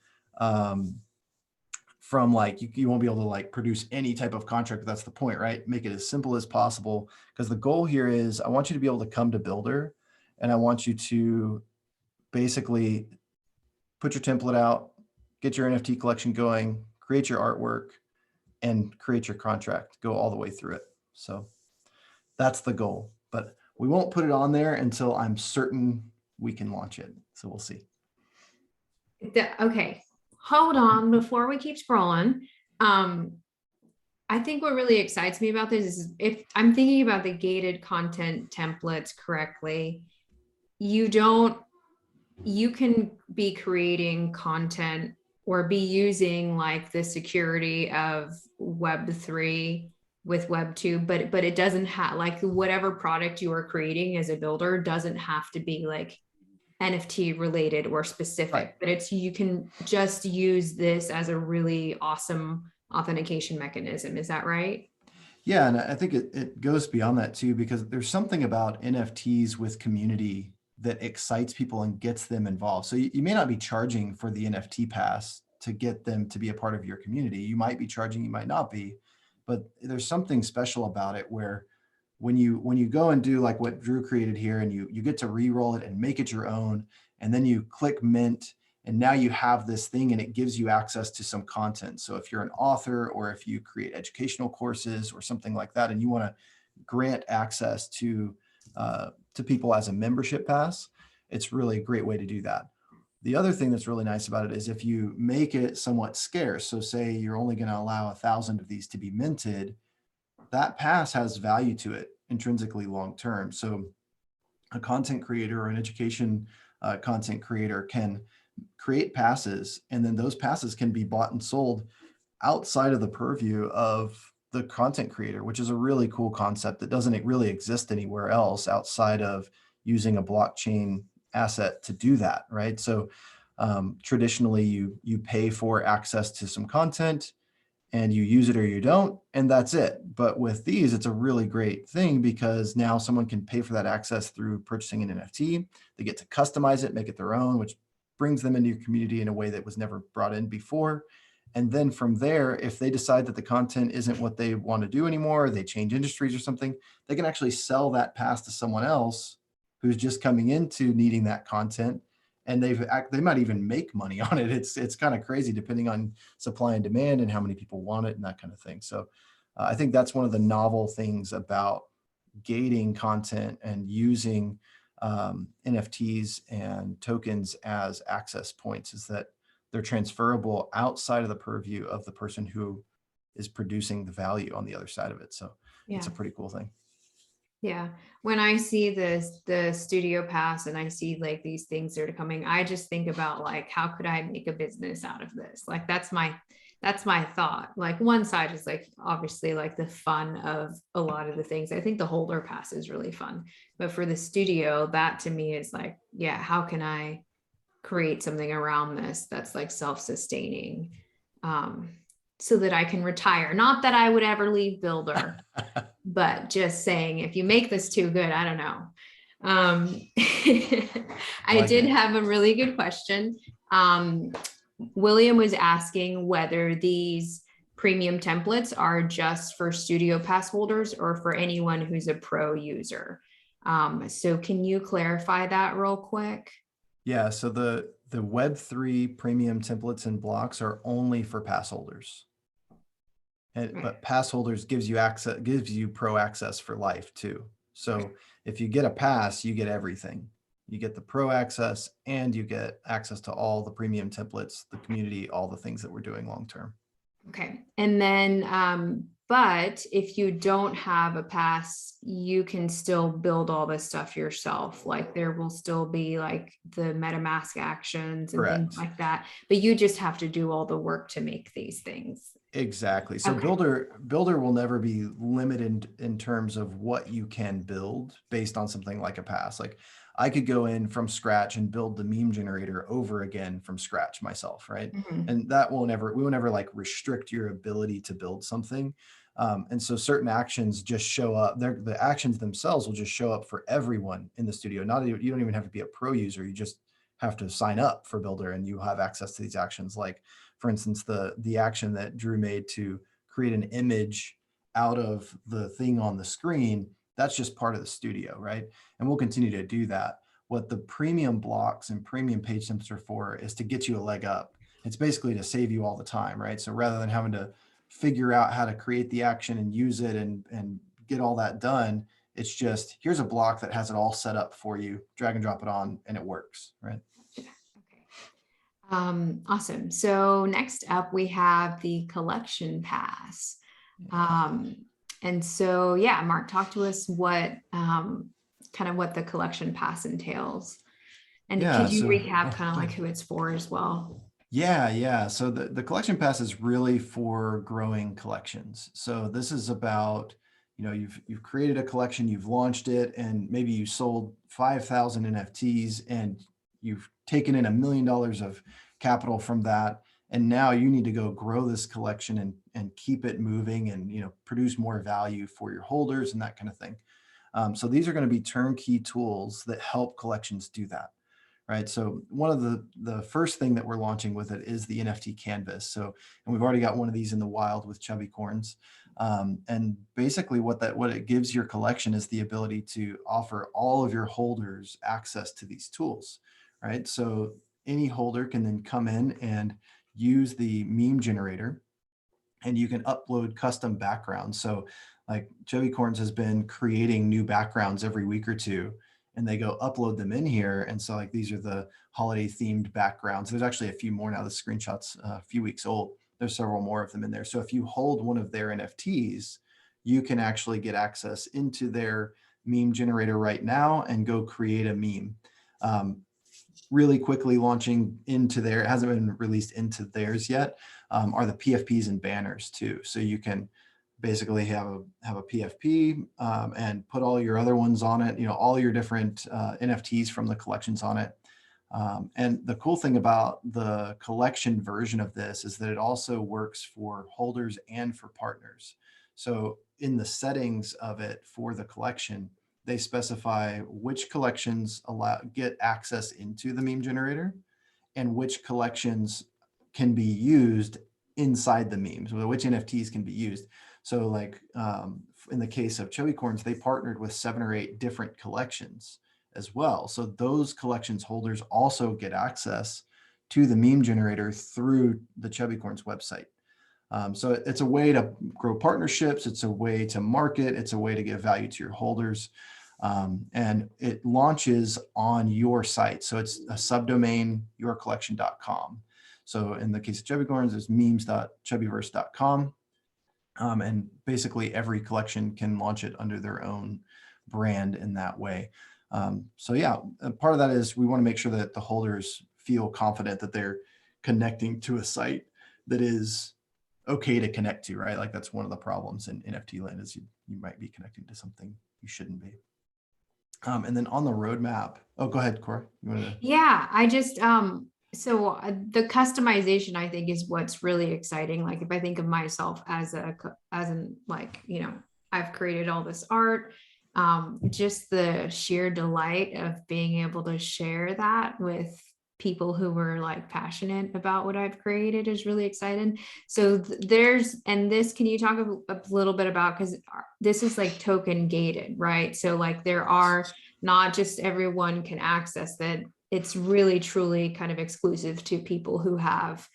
from like, you won't be able to like produce any type of contract. That's the point, right? Make it as simple as possible. Because the goal here is I want you to be able to come to Bildr and I want you to basically put your template out, get your NFT collection going, create your artwork and create your contract, go all the way through it. So that's the goal, but we won't put it on there until I'm certain we can launch it. So we'll see.
Okay, hold on before we keep scrolling. I think what really excites me about this is if I'm thinking about the gated content templates correctly, you can be creating content or be using like the security of Web3 with Web 2, but it doesn't have like whatever product you are creating as a builder doesn't have to be like NFT related or specific, right. But you can just use this as a really awesome authentication mechanism. Is that right?
Yeah, and I think it goes beyond that too, because there's something about NFTs with community that excites people and gets them involved. So you may not be charging for the NFT pass to get them to be a part of your community. You might be charging, you might not be, but there's something special about it where when you go and do like what Drew created here and you get to re-roll it and make it your own, and then you click mint and now you have this thing and it gives you access to some content. So if you're an author or if you create educational courses or something like that and you want to grant access to people as a membership pass, it's really a great way to do that. The other thing that's really nice about it is if you make it somewhat scarce, so say you're only going to allow 1,000 of these to be minted, that pass has value to it intrinsically long-term. So a content creator or an education content creator can create passes, and then those passes can be bought and sold outside of the purview of the content creator, which is a really cool concept that doesn't really exist anywhere else outside of using a blockchain asset to do that, right? So traditionally you pay for access to some content and you use it or you don't, and that's it. But with these, it's a really great thing because now someone can pay for that access through purchasing an NFT. They get to customize it, make it their own, which brings them into your community in a way that was never brought in before. And then from there, if they decide that the content isn't what they want to do anymore, or they change industries or something, they can actually sell that pass to someone else who's just coming into needing that content. And they might even make money on it. It's kind of crazy depending on supply and demand and how many people want it and that kind of thing. So I think that's one of the novel things about gating content and using NFTs and tokens as access points, is that they're transferable outside of the purview of the person who is producing the value on the other side of it. So it's a pretty cool thing.
Yeah. When I see the studio pass and I see like these things that are coming, I just think about like, how could I make a business out of this? Like, that's my thought. Like, one side is like, obviously like the fun of a lot of the things. I think the holder pass is really fun, but for the studio, that to me is like, yeah, how can I create something around this that's like self-sustaining, so that I can retire? Not that I would ever leave Bildr, but just saying, if you make this too good, I don't know. I did have a really good question. William was asking whether these premium templates are just for studio pass holders or for anyone who's a pro user. So can you clarify that real quick?
Yeah, so the Web3 premium templates and blocks are only for pass holders. But pass holders gives you pro access for life too. So if you get a pass, you get everything. You get the pro access and you get access to all the premium templates, the community, all the things that we're doing long term.
Okay. And then, but if you don't have a pass, you can still build all this stuff yourself. Like, there will still be like the MetaMask actions and things like that, but you just have to do all the work to make these things.
Exactly. So Bildr will never be limited in terms of what you can build based on something like a pass. Like, I could go in from scratch and build the meme generator over again from scratch myself, right? And that we will never like restrict your ability to build something. And so certain actions just show up. The actions themselves will just show up for everyone in the studio. You don't even have to be a pro user. You just have to sign up for Bildr and you have access to these actions. Like, for instance, the action that Drew made to create an image out of the thing on the screen, that's just part of the studio, right? And we'll continue to do that. What the premium blocks and premium page templates are for is to get you a leg up. It's basically to save you all the time, right? So rather than having to figure out how to create the action and use it and get all that done, it's just, here's a block that has it all set up for you, drag and drop it on, and it works, right?
Awesome. So next up, we have the collection pass. And so, yeah, Mark, talk to us what kind of what the collection pass entails. And could you recap kind of like who it's for as well?
Yeah. So the collection pass is really for growing collections. So this is about, you've created a collection, you've launched it, and maybe you sold 5,000 NFTs and you've taken in $1 million of capital from that. And now you need to go grow this collection and keep it moving and, produce more value for your holders and that kind of thing. So these are going to be turnkey tools that help collections do that. Right. So one of the first thing that we're launching with it is the NFT canvas. So, and we've already got one of these in the wild with Chubby Corns. And basically what it gives your collection is the ability to offer all of your holders access to these tools. Right. So any holder can then come in and use the meme generator and you can upload custom backgrounds. So like Chubby Corns has been creating new backgrounds every week or two, and they go upload them in here. And so like, these are the holiday themed backgrounds. There's actually a few more now. The screenshot's a few weeks old. There's several more of them in there. So if you hold one of their NFTs, you can actually get access into their meme generator right now and go create a meme. Really quickly launching into there, it hasn't been released into theirs yet, are the PFPs and banners too. So you can basically have a PFP and put all your other ones on it, all your different NFTs from the collections on it. And the cool thing about the collection version of this is that it also works for holders and for partners. So in the settings of it for the collection, they specify which collections get access into the meme generator and which collections can be used inside the memes, which NFTs can be used. So like in the case of Chubbycorns, they partnered with 7 or 8 different collections as well. So those collections holders also get access to the meme generator through the Chubbycorns website. So it's a way to grow partnerships. It's a way to market. It's a way to give value to your holders. And it launches on your site. So it's a subdomain, yourcollection.com. So in the case of Chubbycorns, it's memes.chubbyverse.com. And basically every collection can launch it under their own brand in that way. So yeah, part of that is we want to make sure that the holders feel confident that they're connecting to a site that is okay to connect to, right? Like that's one of the problems in NFT land is you might be connecting to something you shouldn't be. And then on the roadmap, oh, go ahead, Cora. You wanted to...
Yeah, I just so the customization I think is what's really exciting. Like if I think of myself as an like, you know, I've created all this art, just the sheer delight of being able to share that with people who were like passionate about what I've created is really exciting. So can you talk a little bit about, because this is like token gated, right? So like there are not just everyone can access that. It's really truly kind of exclusive to people who have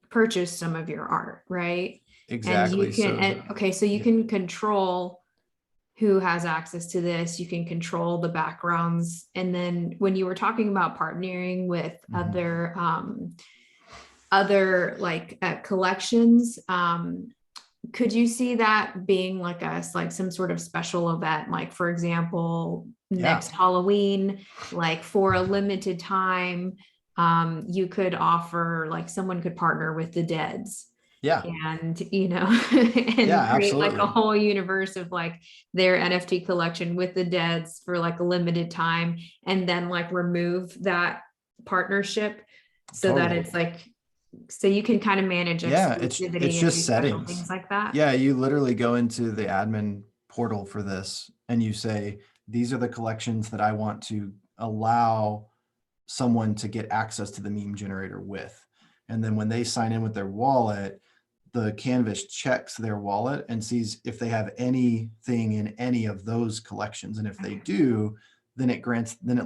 purchased some of your art, right?
Exactly.
And you can, so you can control who has access to this. You can control the backgrounds. And then when you were talking about partnering with other like collections, could you see that being like some sort of special event, like for example, next Halloween, like for a limited time, you could offer, like someone could partner with the Deads.
Yeah.
And, you know, and create
absolutely.
like a whole universe of like their NFT collection with the Deads for like a limited time, and then like remove that partnership so that it's like, so you can kind of manage exclusivity.
It's just settings,
things like that.
Yeah, you literally go into the admin portal for this and you say, these are the collections that I want to allow someone to get access to the meme generator with. And then when they sign in with their wallet, the canvas checks their wallet and sees if they have anything in any of those collections. And if they do, then it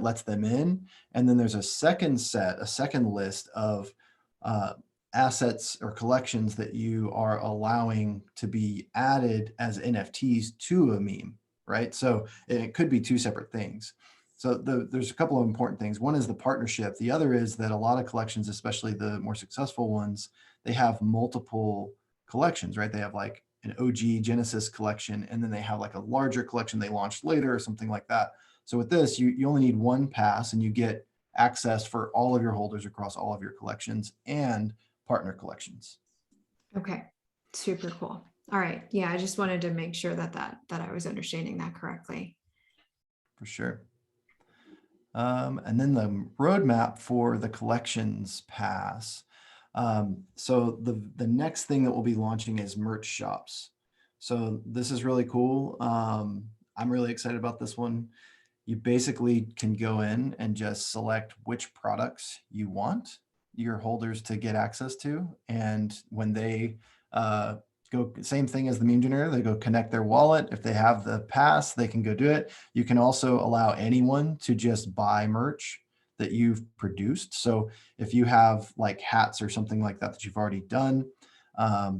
lets them in. And then there's a second list of assets or collections that you are allowing to be added as NFTs to a meme, right? So it could be 2 separate things. So there's a couple of important things. One is the partnership. The other is that a lot of collections, especially the more successful ones, they have multiple collections, right? They have like an OG Genesis collection, and then they have like a larger collection they launched later or something like that. So with this, you only need one pass and you get access for all of your holders across all of your collections and partner collections.
Okay, super cool. All right. Yeah, I just wanted to make sure that I was understanding that correctly.
For sure. And then the roadmap for the collections pass. So the next thing that we'll be launching is merch shops. So this is really cool. I'm really excited about this one. You basically can go in and just select which products you want your holders to get access to. And when they go, same thing as the meme generator, they go connect their wallet. If they have the pass, they can go do it. You can also allow anyone to just buy merch that you've produced. So if you have like hats or something like that you've already done,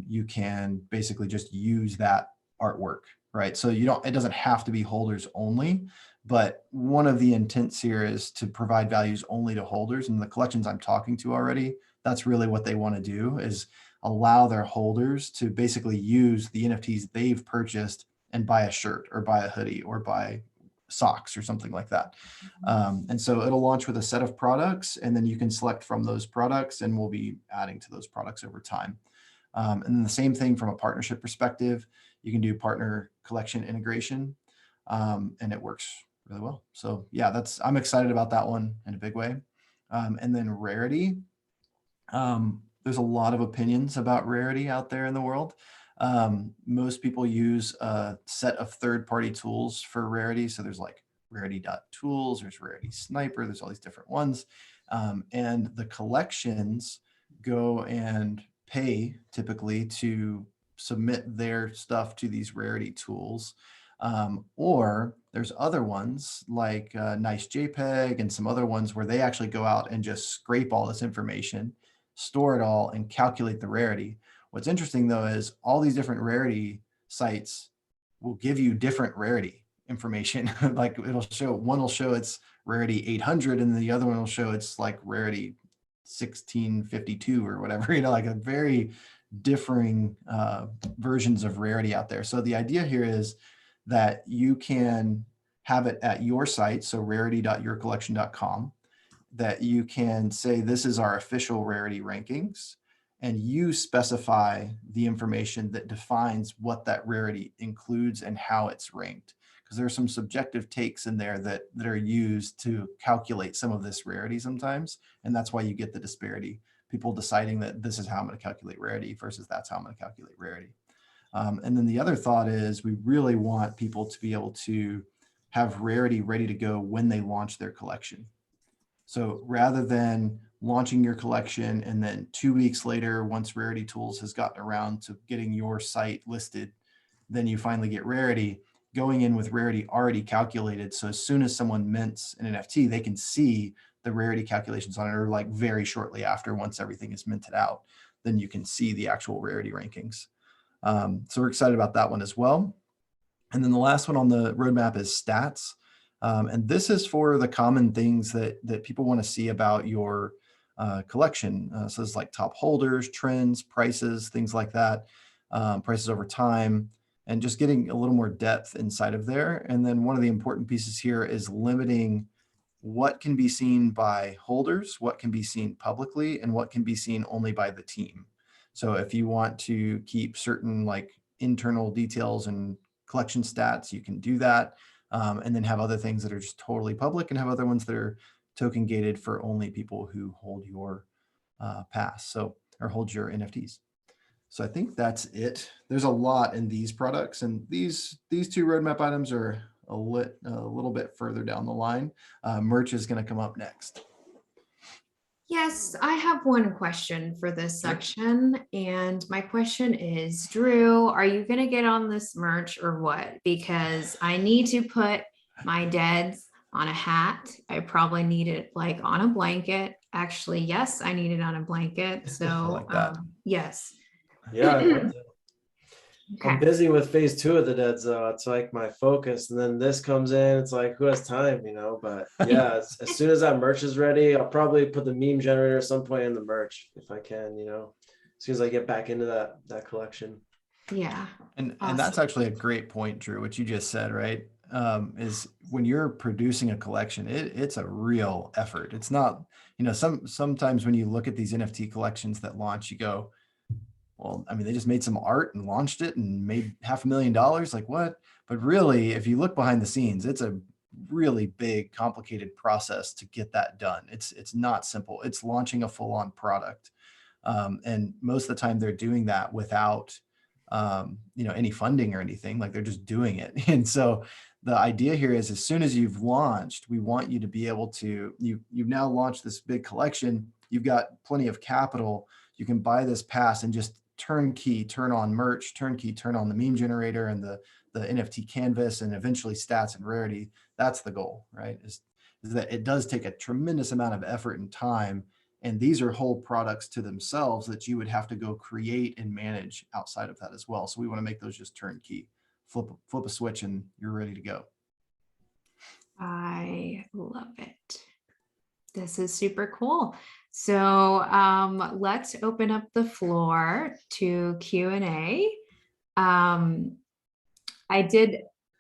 you can basically just use that artwork, right? So it doesn't have to be holders only, but one of the intents here is to provide values only to holders. And the collections I'm talking to already, that's really what they want to do, is allow their holders to basically use the NFTs they've purchased and buy a shirt or buy a hoodie or buy socks or something like that. And so it'll launch with a set of products, and then you can select from those products, and we'll be adding to those products over time. And then the same thing from a partnership perspective, you can do partner collection integration, and it works really well. So yeah, I'm excited about that one in a big way. And then rarity. There's a lot of opinions about rarity out there in the world. Most people use a set of third-party tools for rarity. So there's like rarity.tools, there's Rarity Sniper, there's all these different ones. And the collections go and pay typically to submit their stuff to these Rarity tools. Or there's other ones like Nice JPEG and some other ones where they actually go out and just scrape all this information, store it all, and calculate the rarity. What's interesting though is all these different rarity sites will give you different rarity information. Like it'll show, one will show it's rarity 800 and the other one will show it's like rarity 1652 or whatever, like a very differing versions of rarity out there. So the idea here is that you can have it at your site, so rarity.yourcollection.com, that you can say, this is our official rarity rankings, and you specify the information that defines what that rarity includes and how it's ranked. Because there are some subjective takes in there that are used to calculate some of this rarity sometimes, and that's why you get the disparity. People deciding that this is how I'm going to calculate rarity versus that's how I'm going to calculate rarity. And then the other thought is we really want people to be able to have rarity ready to go when they launch their collection. So rather than launching your collection and then 2 weeks later, once Rarity Tools has gotten around to getting your site listed, then you finally get rarity, going in with rarity already calculated. So as soon as someone mints an NFT, they can see the rarity calculations on it, or like very shortly after, once everything is minted out, then you can see the actual rarity rankings. So we're excited about that one as well. And then the last one on the roadmap is stats. And this is for the common things that people want to see about your collection. So it's like top holders, trends, prices, things like that, prices over time, and just getting a little more depth inside of there. And then one of the important pieces here is limiting what can be seen by holders, what can be seen publicly, and what can be seen only by the team. So if you want to keep certain like internal details and collection stats, you can do that. And then have other things that are just totally public, and have other ones that are token gated for only people who hold your pass, so, or hold your NFTs. So I think that's it. There's a lot in these products, and these two roadmap items are a little bit further down the line. Merch is going to come up next.
Yes, I have one question for this
Sure.
section. And my question is, Drew, are you going to get on this merch or what? Because I need to put my deads on a hat. I probably need it like on a blanket. Actually, yes, I need it on a blanket. So,
like that.
yes.
Yeah, I'd love to. I'm
Okay.
busy with phase 2 of the Deads, though. It's like my focus, and then this comes in. It's like, who has time, But yeah, as soon as that merch is ready, I'll probably put the meme generator at some point in the merch if I can, as soon as I get back into that collection.
Yeah.
And
Awesome.
that's actually a great point, Drew, what you just said, right? Is when you're producing a collection, it's a real effort. It's not, sometimes when you look at these NFT collections that launch, you go, well, I mean, they just made some art and launched it and made $500,000. Like what? But really, if you look behind the scenes, it's a really big, complicated process to get that done. It's not simple. It's launching a full-on product. And most of the time they're doing that without, any funding or anything. Like they're just doing it. And so the idea here is, as soon as you've launched, we want you to be able to, you've now launched this big collection. You've got plenty of capital. You can buy this pass and just turnkey turn on merch, turnkey turn on the meme generator and the NFT canvas, and eventually stats and rarity. That's the goal, right? Is that it does take a tremendous amount of effort and time. And these are whole products to themselves that you would have to go create and manage outside of that as well. So we want to make those just turnkey. Flip a switch and you're ready to go.
I love it. This is super cool. So let's open up the floor to Q&A.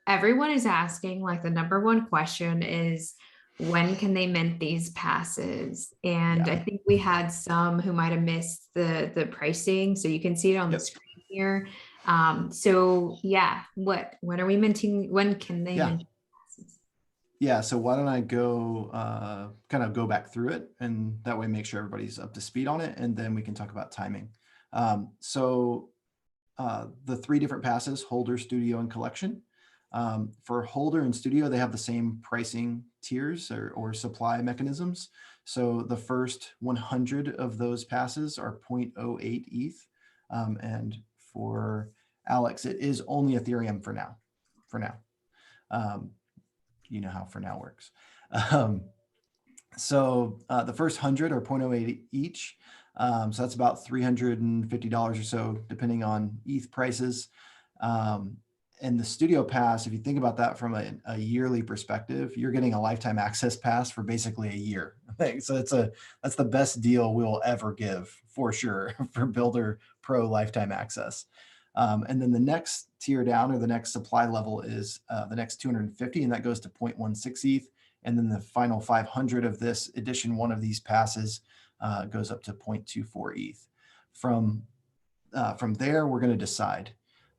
Everyone is asking, like, the number one question is, when can they mint these passes? And
Yeah.
I think we had some who might have missed the pricing. So you can see it on the screen here. So yeah, when are we minting? When can they mint passes?
Yeah, so why don't I go kind of go back through it, and that way make sure everybody's up to speed on it, and then we can talk about timing. So the 3 different passes, holder, studio, and collection. For holder and studio, they have the same pricing tiers or supply mechanisms. So the first 100 of those passes are 0.08 ETH. And for Alex, it is only Ethereum for now. You know how for now works. So the first 100 are 0.08 each. So that's about $350 or so, depending on ETH prices. And the studio pass, if you think about that from a yearly perspective, you're getting a lifetime access pass for basically a year. So that's the best deal we'll ever give for sure for Bildr Pro lifetime access. And then the next tier down, or the next supply level, is the next 250, and that goes to 0.16 ETH. And then the final 500 of this edition one of these passes goes up to 0.24 ETH. From there, we're going to decide.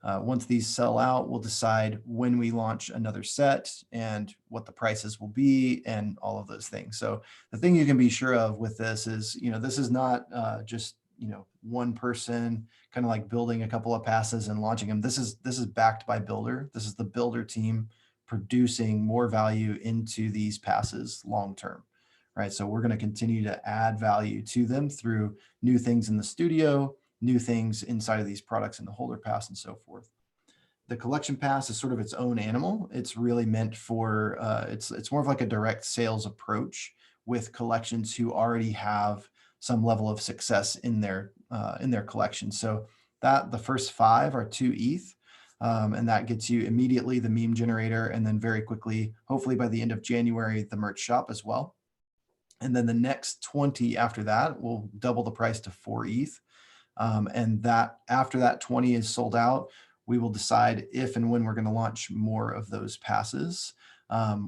Once these sell out, we'll decide when we launch another set and what the prices will be and all of those things. So the thing you can be sure of with this is, this is not just, one person kind of like building a couple of passes and launching them. This is backed by Bildr. This is the Bildr team producing more value into these passes long term, right? So we're going to continue to add value to them through new things in the studio, new things inside of these products in the holder pass, and so forth. The collection pass is sort of its own animal. It's really meant for, it's more of like a direct sales approach with collections who already have some level of success in their collection. So that the first 5 are 2 ETH. And that gets you immediately the meme generator, and then very quickly, hopefully by the end of January, the merch shop as well. And then the next 20 after that will double the price to 4 ETH. And that after that 20 is sold out, we will decide if and when we're going to launch more of those passes.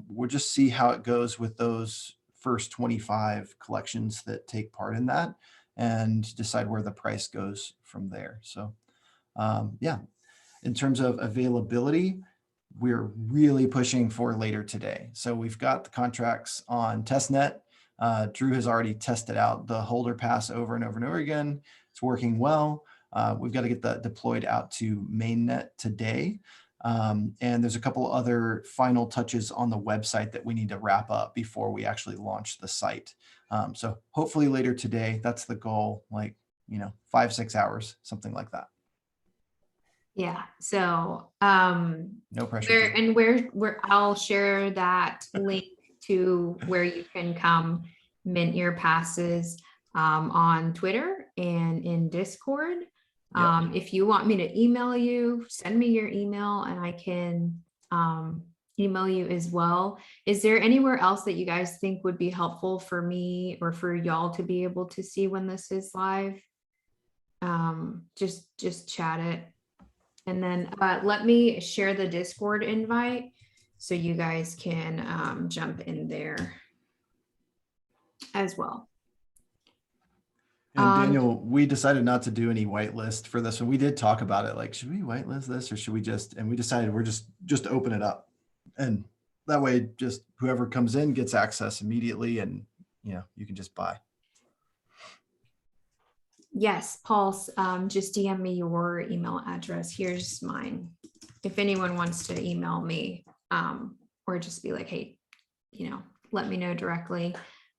We'll just see how it goes with those first 25 collections that take part in that, and decide where the price goes from there. So yeah, in terms of availability, we're really pushing for later today. So we've got the contracts on testnet. Drew has already tested out the holder pass over and over and over again. It's working well. We've got to get that deployed out to mainnet today. And there's a couple other final touches on the website that we need to wrap up before we actually launch the site. So hopefully later today, that's the goal, like, 5-6 hours, something like that.
Yeah. So
No pressure.
where I'll share that link to where you can come mint your passes on Twitter and in Discord.
Yep.
If you want me to email you, send me your email and I can email you as well. Is there anywhere else that you guys think would be helpful for me or for y'all to be able to see when this is live? Just chat it. And then let me share the Discord invite so you guys can jump in there as well.
And Daniel, we decided not to do any whitelist for this one. We did talk about it, like, should we whitelist this or should we just, and we decided we're just open it up. And that way, just whoever comes in gets access immediately, and you can just buy.
Yes, Paul, just DM me your email address. Here's mine. If anyone wants to email me or just be like, hey, let me know directly.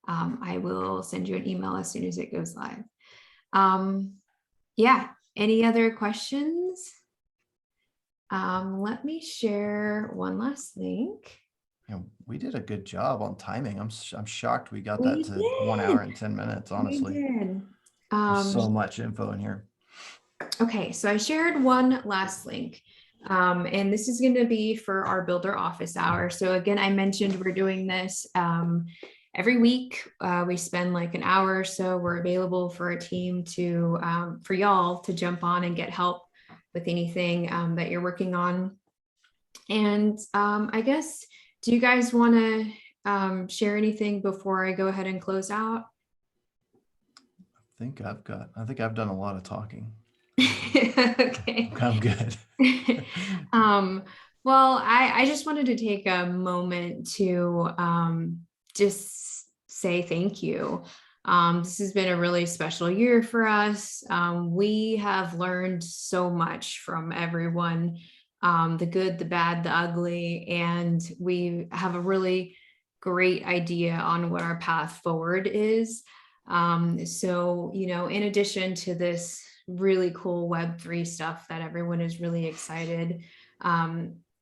I will send you an email as soon as it goes live. Yeah, any other questions? Let me share one last link.
We did a good job on timing. I'm shocked we got that to 1 hour and 10 minutes, honestly.
We did.
There's so much info in here.
Okay, so I shared one last link. And this is going to be for our Bildr office hour. So again, I mentioned we're doing this every week. We spend like an hour or so. We're available for a team to, for y'all to jump on and get help with anything that you're working on. And I guess, do you guys want to share anything before I go ahead and close out?
I think I've done a lot of talking.
Okay.
I'm good.
Well, I just wanted to take a moment to just say thank you. This has been a really special year for us. We have learned so much from everyone the good, the bad, the ugly, and we have a really great idea on what our path forward is. So, you know, in addition to this really cool Web3 stuff that everyone is really excited,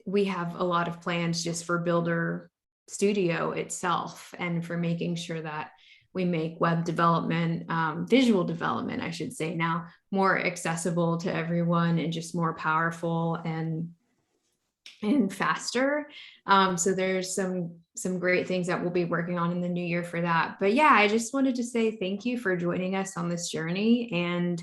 we have a lot of plans just for Bildr Studio itself, and for making sure that we make web development, visual development, I should say now, more accessible to everyone and just more powerful and faster. So there's some great things that we'll be working on in the new year for that. But yeah, I just wanted to say thank you for joining us on this journey. And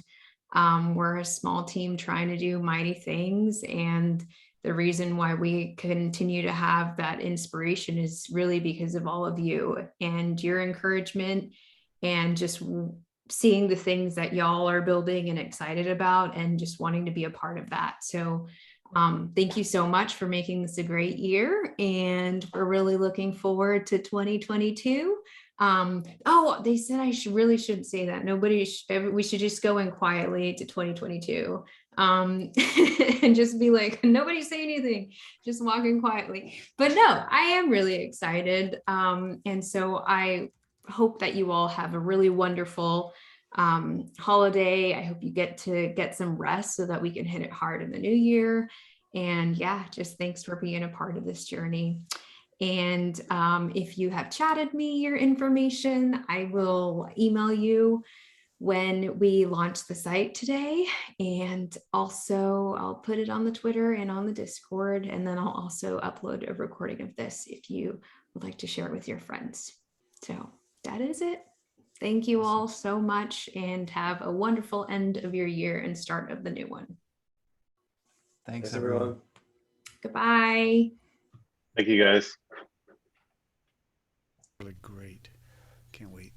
we're a small team trying to do mighty things. And the reason why we continue to have that inspiration is really because of all of you and your encouragement, and just seeing the things that y'all are building and excited about, and just wanting to be a part of that. So thank you so much for making this a great year, and we're really looking forward to 2022. Oh, they said I really shouldn't say that. We should just go in quietly to 2022. And just be like, nobody say anything, just walking quietly. But no, I am really excited. And so I hope that you all have a really wonderful holiday. I hope you get some rest so that we can hit it hard in the new year. And yeah, just thanks for being a part of this journey. And if you have chatted me your information, I will email you when we launch the site today. And also I'll put it on the Twitter and on the Discord. And then I'll also upload a recording of this if you would like to share it with your friends. So that is it. Thank you all so much, and have a wonderful end of your year and start of the new one.
Thanks,
Thanks,
everyone.
everyone.
Goodbye.
Thank you, guys.
Really great. Can't wait.